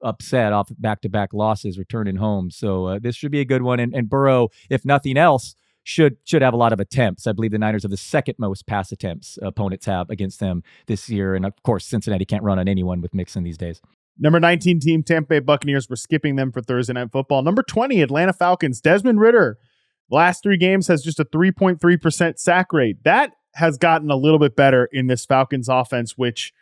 upset off back-to-back losses returning home. So this should be a good one. And Burrow, if nothing else, should have a lot of attempts. I believe the Niners have the second most pass attempts opponents have against them this year. And of course, Cincinnati can't run on anyone with Mixon these days. Number 19 team, Tampa Bay Buccaneers. We're skipping them for Thursday Night Football. Number 20, Atlanta Falcons. Desmond Ridder, last 3 games has just a 3.3% sack rate. That has gotten a little bit better in this Falcons offense, which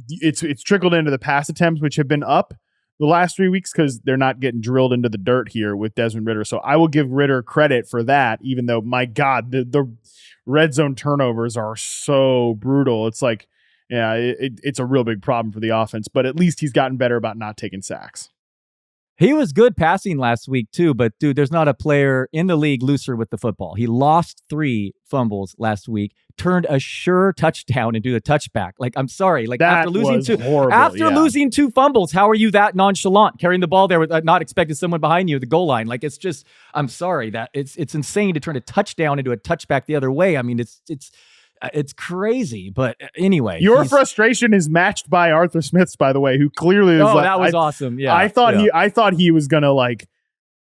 it's trickled into the pass attempts, which have been up the last 3 weeks because they're not getting drilled into the dirt here with Desmond Ridder. So I will give Ridder credit for that, even though, my God, the red zone turnovers are so brutal. It's like, yeah, it's a real big problem for the offense, but at least he's gotten better about not taking sacks. He was good passing last week too, but dude, there's not a player in the league looser with the football. He lost 3 fumbles last week, turned a sure touchdown into a touchback. Like, I'm sorry, like that after losing losing 2 fumbles, how are you that nonchalant carrying the ball there with not expecting someone behind you at the goal line? Like, it's just, I'm sorry, that it's insane to turn a touchdown into a touchback the other way. I mean, it's crazy, but anyway. Your frustration is matched by Arthur Smith's, by the way, who clearly is that was awesome. Yeah, I thought he was gonna like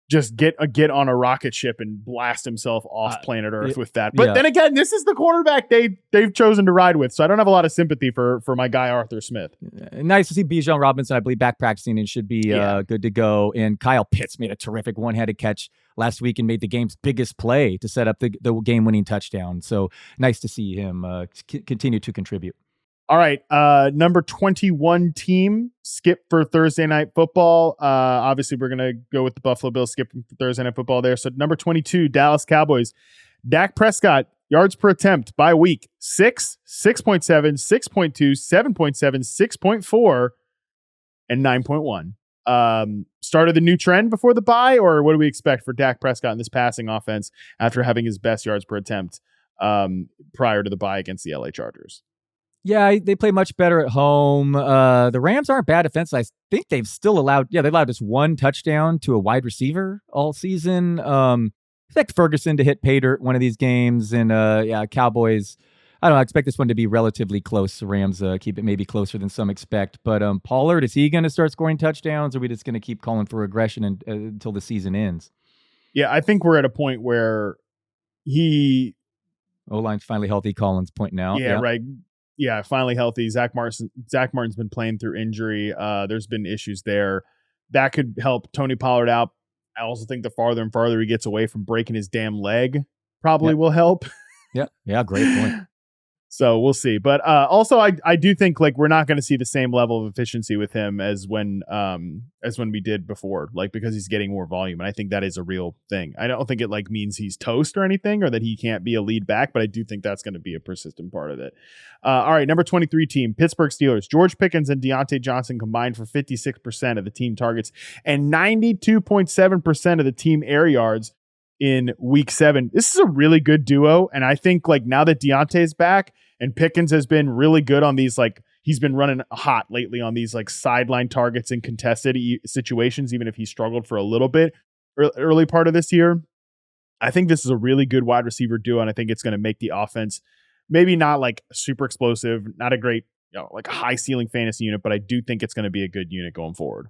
just get on a rocket ship and blast himself off planet Earth with that. But then again, this is the quarterback they've chosen to ride with, so I don't have a lot of sympathy for my guy Arthur Smith. Nice to see Bijan Robinson, I believe, back practicing and should be good to go. And Kyle Pitts made a terrific one-handed catch last week and made the game's biggest play to set up the game-winning touchdown. So nice to see him continue to contribute. All right, number 21 team, skip for Thursday Night Football. Obviously, we're going to go with the Buffalo Bills, skip for Thursday Night Football there. So number 22, Dallas Cowboys. Dak Prescott, yards per attempt by week, 6, 6.7, 6.2, 7.7, 6.4, and 9.1. Started the new trend before the bye, or what do we expect for Dak Prescott in this passing offense after having his best yards per attempt prior to the bye against the LA Chargers? Yeah, they play much better at home. The Rams aren't bad defense. I think they've still allowed just 1 touchdown to a wide receiver all season. Expect Ferguson to hit pay dirt one of these games. And Cowboys, I don't know, I expect this one to be relatively close. The Rams keep it maybe closer than some expect. But Pollard, is he going to start scoring touchdowns, or are we just going to keep calling for aggression until the season ends? Yeah, I think we're at a point where O-line's finally healthy, Collins pointing out. Yeah, right. Yeah, finally healthy. Zach Martin's been playing through injury. There's been issues there. That could help Tony Pollard out. I also think the farther and farther he gets away from breaking his damn leg probably will help. Yeah, great point. So we'll see. But also, I do think like we're not going to see the same level of efficiency with him as when we did before, like because he's getting more volume. And I think that is a real thing. I don't think it like means he's toast or anything or that he can't be a lead back, but I do think that's going to be a persistent part of it. All right, number 23 team, Pittsburgh Steelers. George Pickens and Deontay Johnson combined for 56% of the team targets and 92.7% of the team air yards in week 7. This is a really good duo. And I think like now that Deontay's back and Pickens has been really good on these, like he's been running hot lately on these like sideline targets in contested situations, even if he struggled for a little bit early part of this year. I think this is a really good wide receiver duo. And I think it's going to make the offense maybe not like super explosive, not a great, like a high ceiling fantasy unit, but I do think it's going to be a good unit going forward.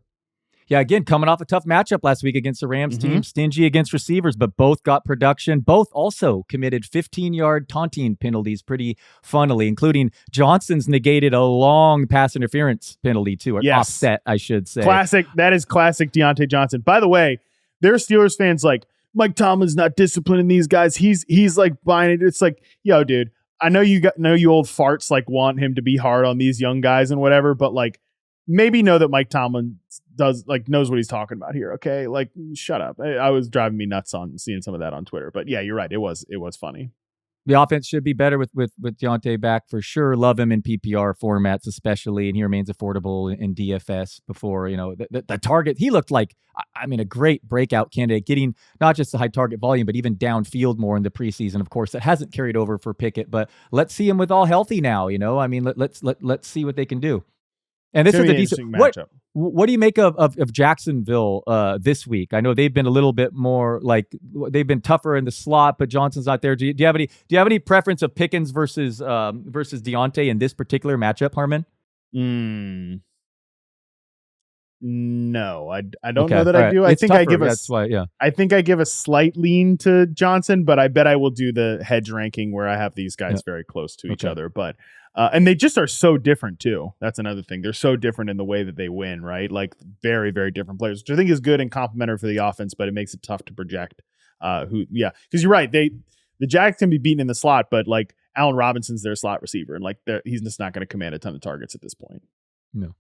Yeah, again, coming off a tough matchup last week against the Rams team, stingy against receivers, but both got production. Both also committed 15-yard taunting penalties pretty funnily, including Johnson's negated a long pass interference penalty too, or offset, I should say. Classic. That is classic Deontay Johnson. By the way, there are Steelers fans like, Mike Tomlin's not disciplining these guys. He's like buying it. It's like, yo, dude, I know you old farts like want him to be hard on these young guys and whatever, but like maybe know that Mike Tomlin knows what he's talking about here. Okay. Like shut up. I was driving me nuts on seeing some of that on Twitter, but yeah, you're right. It was funny. The offense should be better with Deontay back for sure. Love him in PPR formats, especially, and he remains affordable in DFS before, the target. He looked like, a great breakout candidate, getting not just the high target volume, but even downfield more in the preseason. Of course, that hasn't carried over for Pickett, but let's see him with all healthy now, let's see what they can do. And this is a decent matchup. What do you make of Jacksonville this week? I know they've been a little bit more they've been tougher in the slot, but Johnson's not there. Do you have any preference of Pickens versus Deontay in this particular matchup, Harmon? No, I don't know that I do. I think I give I think I give a slight lean to Johnson, but I bet I will do the hedge ranking where I have these guys very close to each other. But and they just are so different too. That's another thing. They're so different in the way that they win, right? Like very, very different players, which I think is good and complementary for the offense, but it makes it tough to project because you're right. The Jags can be beaten in the slot, but like Allen Robinson's their slot receiver, and like he's just not going to command a ton of targets at this point. No.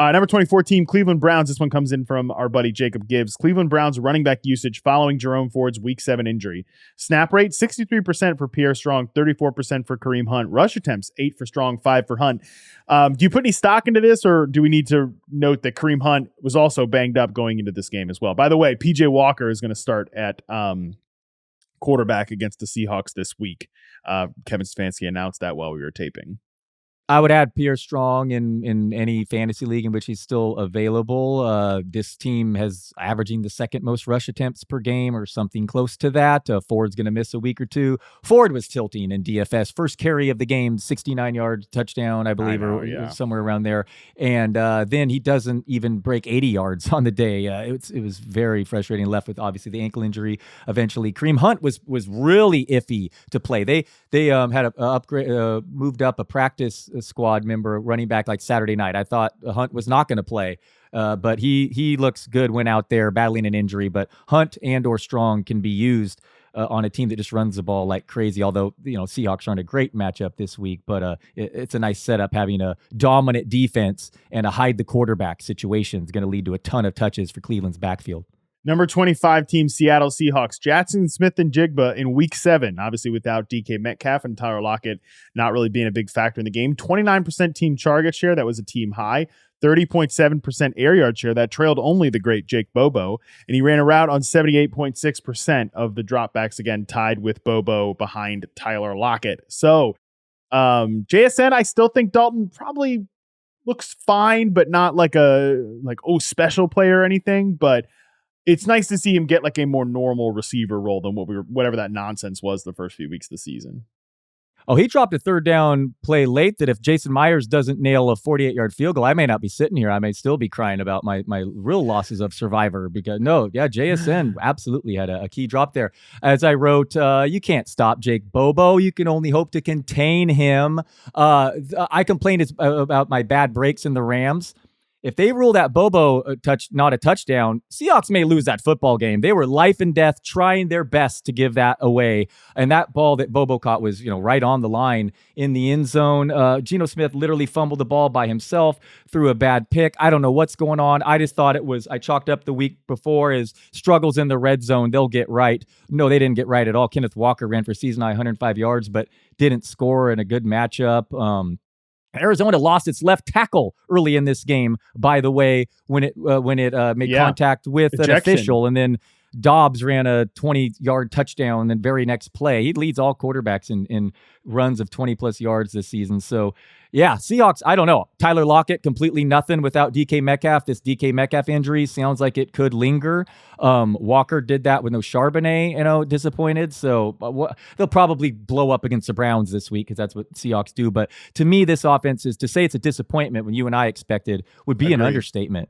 Number 24 team, Cleveland Browns. This one comes in from our buddy Jacob Gibbs. Cleveland Browns running back usage following Jerome Ford's Week 7 injury. Snap rate, 63% for Pierre Strong, 34% for Kareem Hunt. Rush attempts, 8 for Strong, 5 for Hunt. Do you put any stock into this, or do we need to note that Kareem Hunt was also banged up going into this game as well? By the way, PJ Walker is going to start at quarterback against the Seahawks this week. Kevin Stefanski announced that while we were taping. I would add Pierre Strong in any fantasy league in which he's still available. This team has averaging the second most rush attempts per game or something close to that. Ford's going to miss a week or two. Ford was tilting in DFS. First carry of the game, 69-yard touchdown, I believe, or somewhere around there. And then he doesn't even break 80 yards on the day. It was very frustrating. Left with obviously the ankle injury. Eventually, Kareem Hunt was really iffy to play. They had moved up a practice squad member running back like Saturday night. I thought Hunt was not going to play, but he looks good, went out there battling an injury. But Hunt and or Strong can be used on a team that just runs the ball like crazy. Although, Seahawks aren't a great matchup this week, but it's a nice setup. Having a dominant defense and a hide the quarterback situation is going to lead to a ton of touches for Cleveland's backfield. Number 25 team, Seattle Seahawks. Jackson Smith and Jigba in week 7, obviously without DK Metcalf and Tyler Lockett not really being a big factor in the game. 29% team target share. That was a team high. 30.7% air yard share. That trailed only the great Jake Bobo. And he ran a route on 78.6% of the dropbacks, again, tied with Bobo behind Tyler Lockett. So JSN, I still think Dalton probably looks fine, but not like special player or anything. But it's nice to see him get like a more normal receiver role than whatever that nonsense was the first few weeks of the season. Oh, he dropped a third down play late that if Jason Myers doesn't nail a 48-yard field goal, I may not be sitting here. I may still be crying about my real losses of Survivor because JSN absolutely had a key drop there. As I wrote, you can't stop Jake Bobo. You can only hope to contain him. I complained about my bad breaks in the Rams. If they rule that Bobo not a touchdown, Seahawks may lose that football game. They were life and death trying their best to give that away. And that ball that Bobo caught was, right on the line in the end zone. Geno Smith literally fumbled the ball by himself, threw a bad pick. I don't know what's going on. I just thought I chalked up the week before as struggles in the red zone. They'll get right. No, they didn't get right at all. Kenneth Walker ran for season high 105 yards, but didn't score in a good matchup. Arizona lost its left tackle early in this game, by the way, when it made contact with an official, and then Dobbs ran a 20-yard touchdown and then very next play. He leads all quarterbacks in runs of 20-plus yards this season. So, Seahawks, I don't know. Tyler Lockett, completely nothing without DK Metcalf. This DK Metcalf injury sounds like it could linger. Walker did that with no Charbonnet, disappointed. So they'll probably blow up against the Browns this week because that's what Seahawks do. But to me, this offense is to say it's a disappointment when you and I expected would be an understatement.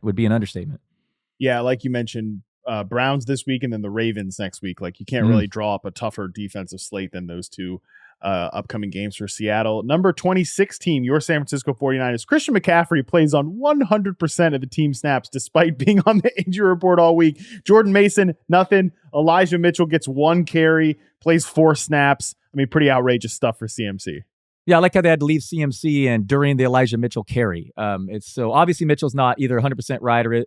Yeah, like you mentioned, Browns this week and then the Ravens next week. Like you can't really draw up a tougher defensive slate than those two upcoming games for Seattle. Number 26 team, your San Francisco 49ers. Christian McCaffrey plays on 100% of the team snaps despite being on the injury report all week. Jordan Mason, nothing. Elijah Mitchell gets 1 carry, plays 4 snaps. I mean, pretty outrageous stuff for CMC. Yeah, I like how they had to leave CMC and during the Elijah Mitchell carry. It's so obviously Mitchell's not either 100% right or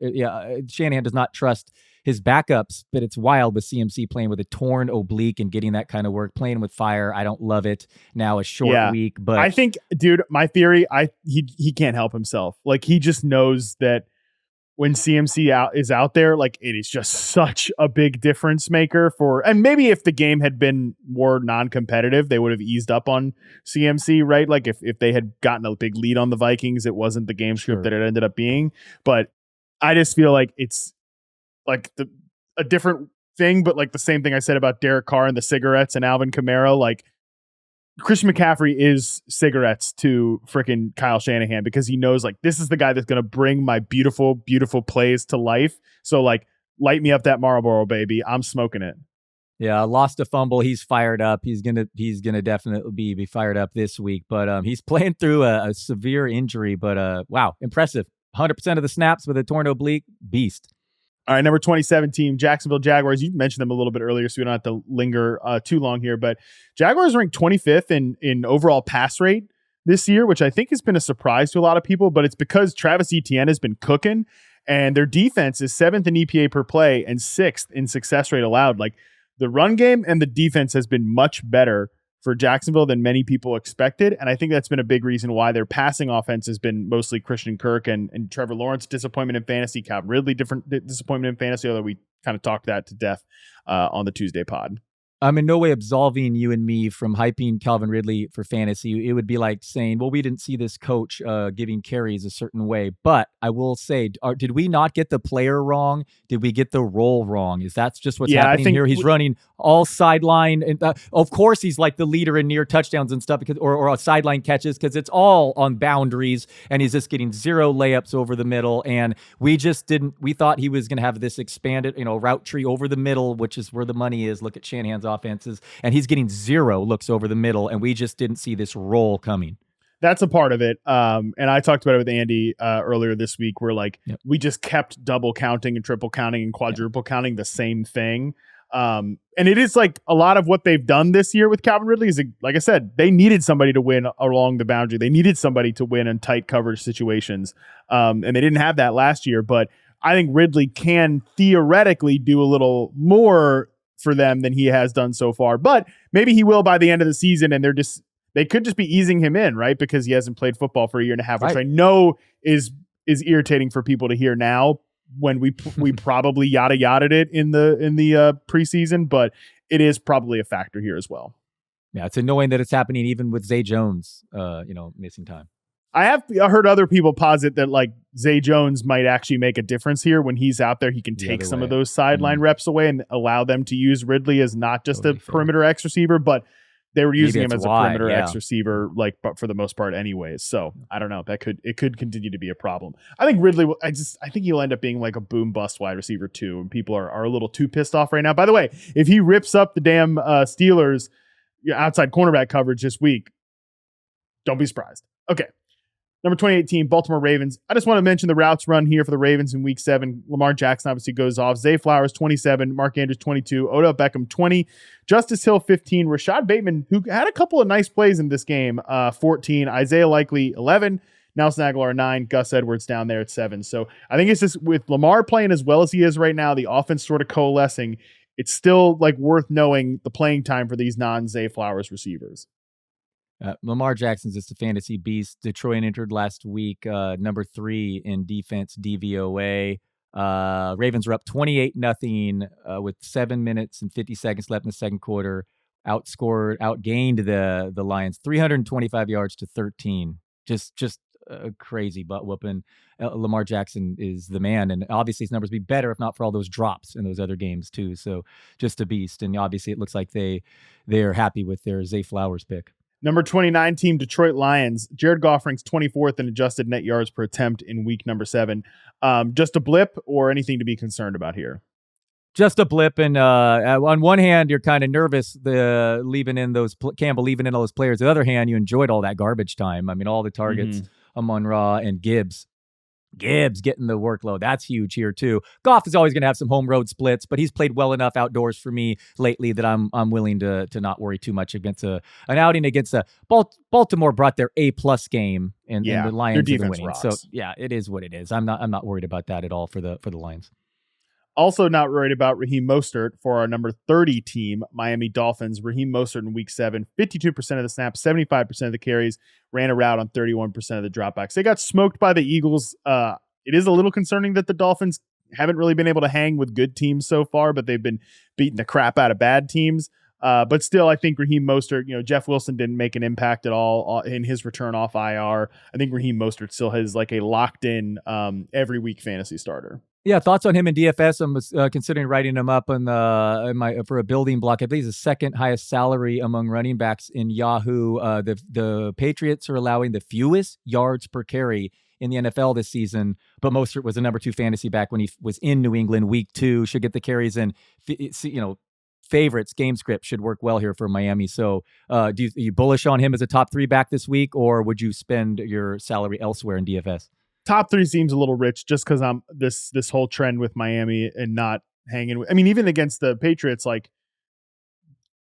Shanahan does not trust his backups, but it's wild with CMC playing with a torn oblique and getting that kind of work, playing with fire. I don't love it. Now a short week, but I think, dude, my theory, he can't help himself. Like he just knows that when CMC is out there, like it is just such a big difference maker and maybe if the game had been more non-competitive, they would have eased up on CMC, right? Like if they had gotten a big lead on the Vikings, it wasn't the game script that it ended up being, but I just feel like it's like a different thing, but like the same thing I said about Derek Carr and the cigarettes and Alvin Kamara. Like Christian McCaffrey is cigarettes to freaking Kyle Shanahan because he knows like this is the guy that's going to bring my beautiful, beautiful plays to life. So like light me up that Marlboro, baby. I'm smoking it. Yeah, lost a fumble. He's fired up. He's gonna definitely be fired up this week. But he's playing through a severe injury. But wow, impressive. 100% of the snaps with a torn oblique. Beast. All right, number 27 team, Jacksonville Jaguars. You mentioned them a little bit earlier, so we don't have to linger too long here. But Jaguars ranked 25th in overall pass rate this year, which I think has been a surprise to a lot of people. But it's because Travis Etienne has been cooking, and their defense is 7th in EPA per play and 6th in success rate allowed. Like the run game and the defense has been much better for Jacksonville than many people expected. And I think that's been a big reason why their passing offense has been mostly Christian Kirk and Trevor Lawrence disappointment in fantasy, Calvin Ridley different disappointment in fantasy, although we kind of talked that to death on the Tuesday pod. I'm in no way absolving you and me from hyping Calvin Ridley for fantasy. It would be like saying, well, we didn't see this coach giving carries a certain way. But I will say, did we not get the player wrong? Did we get the role wrong? Is that just what's happening here? He's running all sideline. And of course, he's like the leader in near touchdowns and stuff because, or sideline catches because it's all on boundaries. And he's just getting 0 layups over the middle. And we thought he was going to have this expanded, route tree over the middle, which is where the money is. Look at Shanahan's offenses, and he's getting 0 looks over the middle, and we just didn't see this roll coming. That's a part of it. And I talked about it with Andy earlier this week where we just kept double counting and triple counting and quadruple counting the same thing. And it is like a lot of what they've done this year with Calvin Ridley is, like I said, they needed somebody to win along the boundary. They needed somebody to win in tight coverage situations. And they didn't have that last year, but I think Ridley can theoretically do a little more for them than he has done so far, but maybe he will by the end of the season. And they could just be easing him in, right? Because he hasn't played football for a year and a half, which I know is irritating for people to hear now when we probably yada-yada'd it in the preseason, but it is probably a factor here as well. Yeah. It's annoying that it's happening even with Zay Jones, missing time. I have heard other people posit that like Zay Jones might actually make a difference here when he's out there. He can take some of those sideline reps away and allow them to use Ridley as not just a perimeter X receiver, but they were using him as a perimeter X receiver, but for the most part anyways. So I don't know. It could continue to be a problem. I think Ridley, I think he'll end up being like a boom bust wide receiver too. And people are a little too pissed off right now. By the way, if he rips up the damn Steelers outside cornerback coverage this week, don't be surprised. Okay. Number 28 team, Baltimore Ravens. I just want to mention the routes run here for the Ravens in week 7. Lamar Jackson obviously goes off. Zay Flowers, 27. Mark Andrews, 22. Odell Beckham, 20. Justice Hill, 15. Rashad Bateman, who had a couple of nice plays in this game, 14. Isaiah Likely, 11. Nelson Aguilar, 9. Gus Edwards down there at 7. So I think it's just with Lamar playing as well as he is right now, the offense sort of coalescing, it's still like worth knowing the playing time for these non-Zay Flowers receivers. Lamar Jackson's just a fantasy beast. Detroit entered last week, number 3 in defense DVOA. Ravens were up 28-0 with 7 minutes and 50 seconds left in the second quarter. Outgained the Lions 325 yards to 13. Just a crazy butt whooping. Lamar Jackson is the man, and obviously his numbers would be better if not for all those drops in those other games too. So just a beast, and obviously it looks like they're happy with their Zay Flowers pick. Number 29 team, Detroit Lions. Jared Goff ranks 24th in adjusted net yards per attempt in week number 7. Just a blip or anything to be concerned about here? Just a blip. And on one hand, you're kind of nervous leaving in those Campbell leaving in all those players. On the other hand, you enjoyed all that garbage time. I mean, all the targets, Amon-Ra and Gibbs getting the workload. That's huge here too. Goff is always going to have some home road splits, but he's played well enough outdoors for me lately that I'm willing to not worry too much against an outing against Baltimore brought their A+ game and the Lions are winning. Rocks. So yeah, it is what it is. I'm not worried about that at all for the Lions. Also not worried about Raheem Mostert for our number 30 team, Miami Dolphins. Raheem Mostert in week 7, 52% of the snaps, 75% of the carries, ran a route on 31% of the dropbacks. They got smoked by the Eagles. It is a little concerning that the Dolphins haven't really been able to hang with good teams so far, but they've been beating the crap out of bad teams. But still, I think Raheem Mostert, Jeff Wilson didn't make an impact at all in his return off IR. I think Raheem Mostert still has like a locked in every week fantasy starter. Yeah, thoughts on him in DFS? I'm considering writing him up for a building block. I believe he's the second highest salary among running backs in Yahoo. The Patriots are allowing the fewest yards per carry in the NFL this season, but Mostert was the number 2 fantasy back when he was in New England week 2. Should get the carries in. Favorites game script should work well here for Miami. So, are you bullish on him as a top 3 back this week, or would you spend your salary elsewhere in DFS? Top 3 seems a little rich just because I'm this whole trend with Miami and not hanging with. I mean, even against the Patriots, like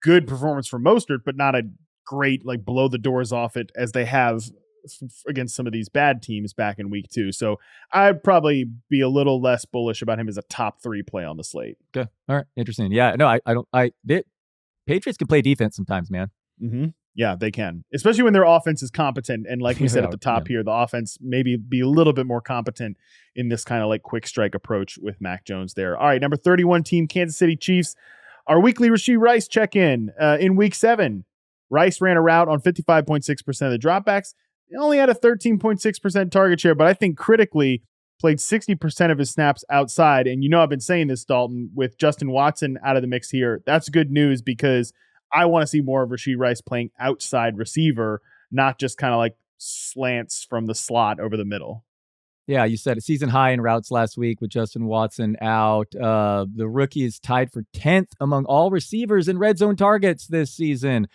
good performance for Mostert, but not a great like blow the doors off it as they have against some of these bad teams back in week 2. So I'd probably be a little less bullish about him as a top 3 play on the slate. Okay. All right. Interesting. Yeah. No, Patriots can play defense sometimes, man. Mm-hmm. Yeah, they can, especially when their offense is competent. And like we said at the top here, the offense maybe be a little bit more competent in this kind of like quick strike approach with Mac Jones there. All right, number 31 team, Kansas City Chiefs. Our weekly Rashee Rice check-in in week 7. Rice ran a route on 55.6% of the dropbacks. He only had a 13.6% target share, but I think critically played 60% of his snaps outside. And I've been saying this, Dalton, with Justin Watson out of the mix here. That's good news because I want to see more of Rashee Rice playing outside receiver, not just kind of like slants from the slot over the middle. Yeah, you said a season high in routes last week with Justin Watson out. The rookie is tied for 10th among all receivers in red zone targets this season.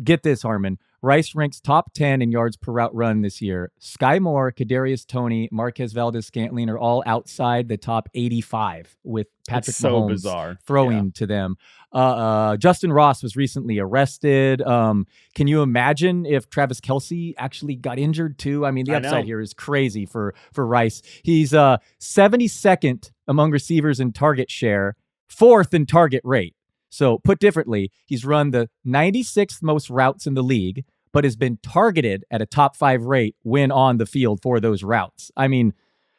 Get this, Harmon. Rice ranks top 10 in yards per route run this year. Sky Moore, Kadarius Toney, Marquez Valdez-Scantling are all outside the top 85 with Patrick Mahomes throwing to them. Justin Ross was recently arrested. Can you imagine if Travis Kelce actually got injured too? I mean, the upside here is crazy for Rice. He's 72nd among receivers in target share, 4th in target rate. So put differently, he's run the 96th most routes in the league, but has been targeted at a top 5 rate when on the field for those routes. I mean,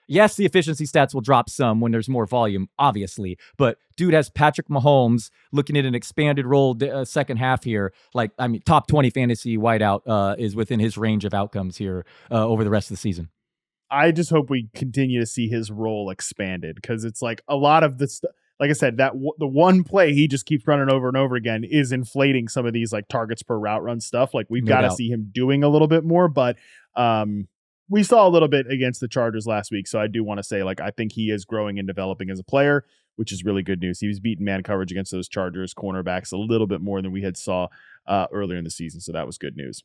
yes, the efficiency stats will drop some when there's more volume, obviously, but dude has Patrick Mahomes looking at an expanded role second half here. Top 20 fantasy wideout is within his range of outcomes here over the rest of the season. I just hope we continue to see his role expanded because it's like a lot of the stuff. Like I said, the one play he just keeps running over and over again is inflating some of these like targets per route run stuff. Like we've got to see him doing a little bit more, but we saw a little bit against the Chargers last week. So I do want to say I think he is growing and developing as a player, which is really good news. He was beating man coverage against those Chargers cornerbacks a little bit more than we had saw earlier in the season. So that was good news.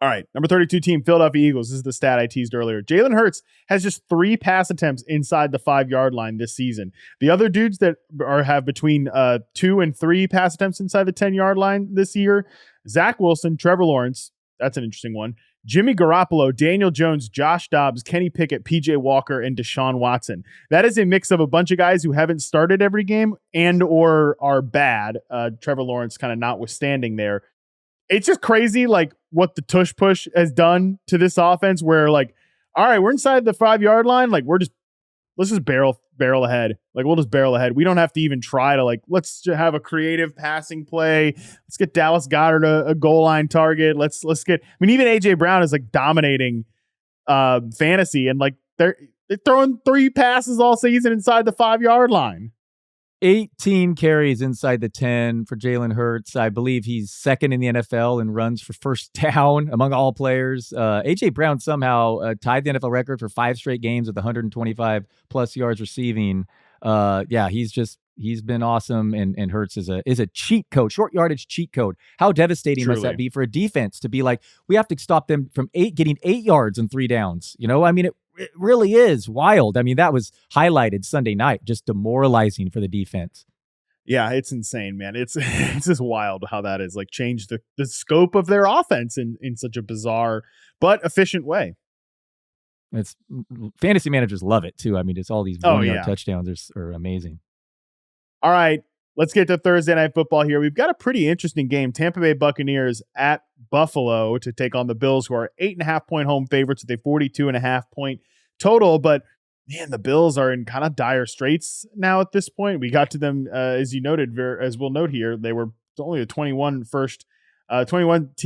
All right, number 32 team, Philadelphia Eagles. This is the stat I teased earlier. Jalen Hurts has just 3 pass attempts inside the 5-yard line this season. The other dudes that have between 2 and 3 pass attempts inside the 10-yard line this year, Zach Wilson, Trevor Lawrence, that's an interesting one, Jimmy Garoppolo, Daniel Jones, Josh Dobbs, Kenny Pickett, PJ Walker, and Deshaun Watson. That is a mix of a bunch of guys who haven't started every game and or are bad. Trevor Lawrence kind of notwithstanding there. It's just crazy, like what the tush push has done to this offense where like, all right, we're inside the 5-yard line. Like let's just barrel ahead. Like we'll just barrel ahead. We don't have to even try to let's just have a creative passing play. Let's get Dallas Goedert a goal line target. Let's get, even AJ Brown is like dominating fantasy and like they're throwing 3 passes all season inside the 5-yard line. 18 carries inside the 10 for Jalen Hurts. I believe he's second in the NFL in runs for first down among all players. A.J. Brown somehow tied the NFL record for 5 straight games with 125 plus yards receiving. He's been awesome, and Hurts is a cheat code, short yardage cheat code. How devastating must that be for a defense to be like, we have to stop them from getting 8 yards and 3 downs? It really is wild. That was highlighted Sunday night, just demoralizing for the defense. Yeah, it's insane, man. It's just wild how that is like changed the scope of their offense in such a bizarre but efficient way. It's fantasy managers love it too. Just all these 1-yard touchdowns are amazing. All right, let's get to Thursday Night Football here. We've got a pretty interesting game. Tampa Bay Buccaneers at Buffalo to take on the Bills, who are 8.5-point home favorites with a 42.5-point total. But man, the Bills are in kind of dire straits now at this point. We got to them, as you noted, as we'll note here, they were only a 21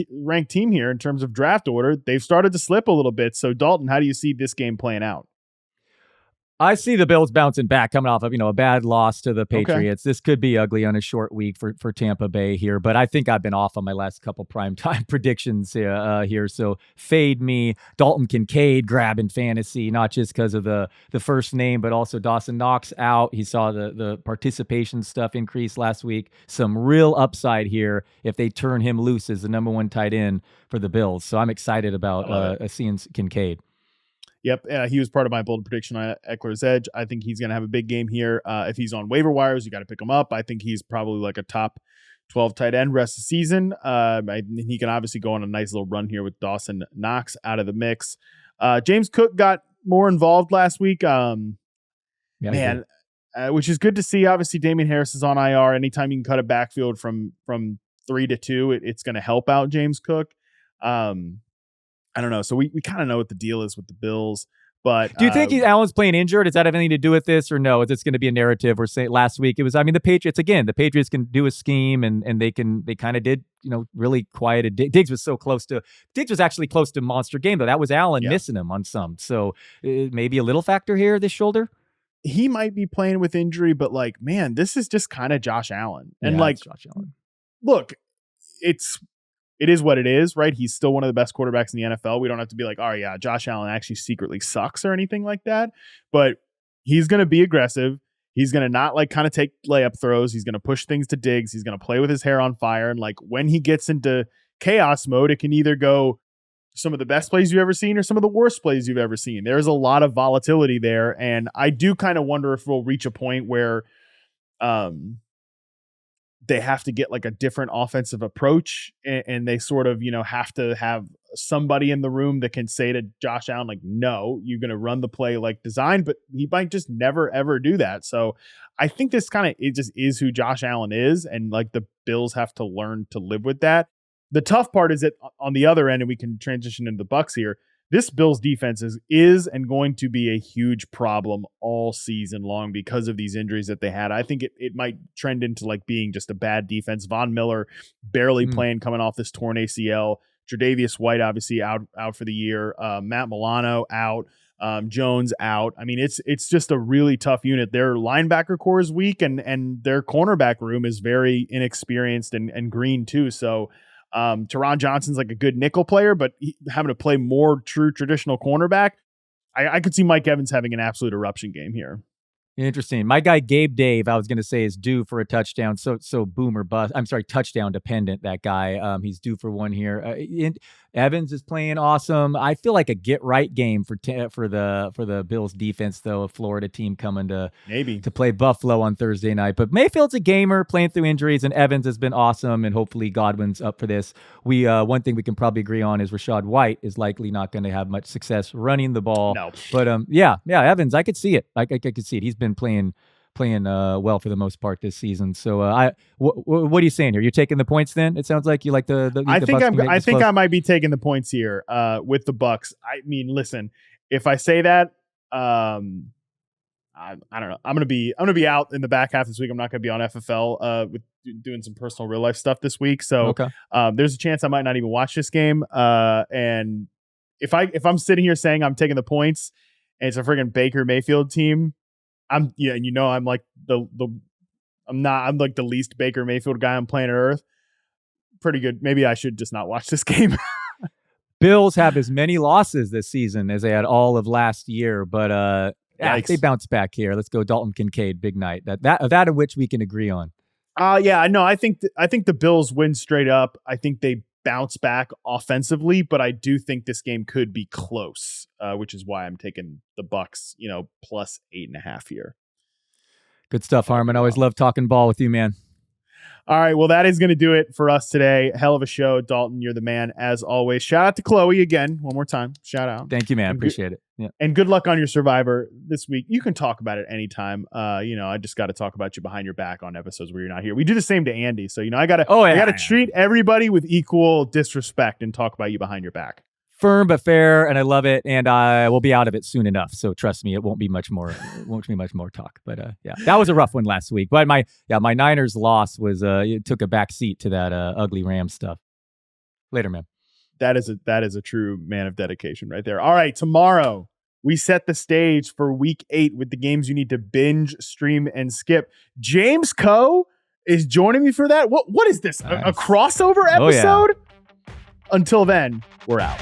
ranked team here in terms of draft order. They've started to slip a little bit. So Dalton, how do you see this game playing out? I see the Bills bouncing back, coming off of, a bad loss to the Patriots. Okay. This could be ugly on a short week for Tampa Bay here, but I think I've been off on my last couple primetime predictions here. So fade me. Dalton Kincaid grabbing fantasy, not just because of the first name, but also Dawson Knox out. He saw the participation stuff increase last week. Some real upside here if they turn him loose as the number one tight end for the Bills. So I'm excited about seeing Kincaid. Yep, he was part of my bold prediction on Eckler's Edge. I think he's going to have a big game here. If he's on waiver wires, you got to pick him up. I think he's probably like a top 12 tight end rest of the season. He can obviously go on a nice little run here with Dawson Knox out of the mix. James Cook got more involved last week. Which is good to see. Obviously, Damian Harris is on IR. Anytime you can cut a backfield from 3 to 2, it's going to help out James Cook. I don't know. So we kind of know what the deal is with the Bills. But do you think Allen's playing injured? Does that have anything to do with this, or no? Is this going to be a narrative? We're saying last week it was. The Patriots again. The Patriots can do a scheme, and they kind of did. Really quieted. Diggs was actually close to monster game though. That was Allen missing him on some. So maybe a little factor here. This shoulder. He might be playing with injury, but man, this is just kind of Josh Allen. And Josh Allen. Look, it is what it is, right? He's still one of the best quarterbacks in the NFL. We don't have to be like, oh yeah, Josh Allen actually secretly sucks or anything like that. But he's going to be aggressive. He's going to not kind of take layup throws. He's going to push things to Diggs. He's going to play with his hair on fire. And when he gets into chaos mode, it can either go some of the best plays you've ever seen or some of the worst plays you've ever seen. There's a lot of volatility there. And I do kind of wonder if we'll reach a point where they have to get a different offensive approach, and they sort of, have to have somebody in the room that can say to Josh Allen, no, you're going to run the play like designed, but he might just never, ever do that. So I think this it just is who Josh Allen is. And the Bills have to learn to live with that. The tough part is that on the other end, and we can transition into the Bucs here, this Bills defense is and going to be a huge problem all season long because of these injuries that they had. I think it might trend into being just a bad defense. Von Miller barely playing, coming off this torn ACL. Tre'Davious White obviously out for the year. Matt Milano out. Jones out. It's just a really tough unit. Their linebacker core is weak, and their cornerback room is very inexperienced and green too. So Teron Johnson's a good nickel player, but having to play more true traditional cornerback, I could see Mike Evans having an absolute eruption game here. Interesting. My guy Gabe Dave, I was going to say, is due for a touchdown. So boom or bust. I'm sorry, touchdown dependent. That guy. He's due for one here. Evans is playing awesome. I feel like a get right game for the Bills defense, though. A Florida team coming to play Buffalo on Thursday night. But Mayfield's a gamer playing through injuries, and Evans has been awesome. And hopefully Godwin's up for this. One thing we can probably agree on is Rachaad White is likely not going to have much success running the ball. No. But Evans, I could see it. I could see it. He's been playing well for the most part this season. So what are you saying here? You're taking the points then? It sounds like you like the I think Bucs I think I might be taking the points here with the Bucs. Listen, if I say that, I don't know. I'm gonna be out in the back half this week. I'm not gonna be on FFL with doing some personal real life stuff this week. So okay. There's a chance I might not even watch this game. And if I'm sitting here saying I'm taking the points and it's a friggin' Baker Mayfield team, I'm like I'm like the least Baker Mayfield guy on planet Earth. Pretty good. Maybe I should just not watch this game. Bills have as many losses this season as they had all of last year, but they bounce back here. Let's go Dalton Kincaid, big night. That of which we can agree on. I think the Bills win straight up. I think they bounce back offensively, but I do think this game could be close, which is why I'm taking the Bucs, plus 8.5 here. Good stuff, Harmon. Always love talking ball with you, man. All right. Well, that is going to do it for us today. Hell of a show. Dalton, you're the man as always. Shout out to Chloe again. One more time. Shout out. Thank you, man. Appreciate it. Yeah. And good luck on your Survivor this week. You can talk about it anytime. I just got to talk about you behind your back on episodes where you're not here. We do the same to Andy. So, I got to treat everybody with equal disrespect and talk about you behind your back. firm but fair, and I love it, and I will be out of it soon enough. So trust me, it won't be much more. It won't be much more talk. But yeah, that was a rough one last week. But my Niners loss was it took a back seat to that ugly Rams stuff. Later, man. That is a true man of dedication right there. All right, tomorrow we set the stage for Week 8 with the games you need to binge, stream, and skip. James Coe is joining me for that. What is this? Nice. A crossover episode? Oh, yeah. Until then, we're out.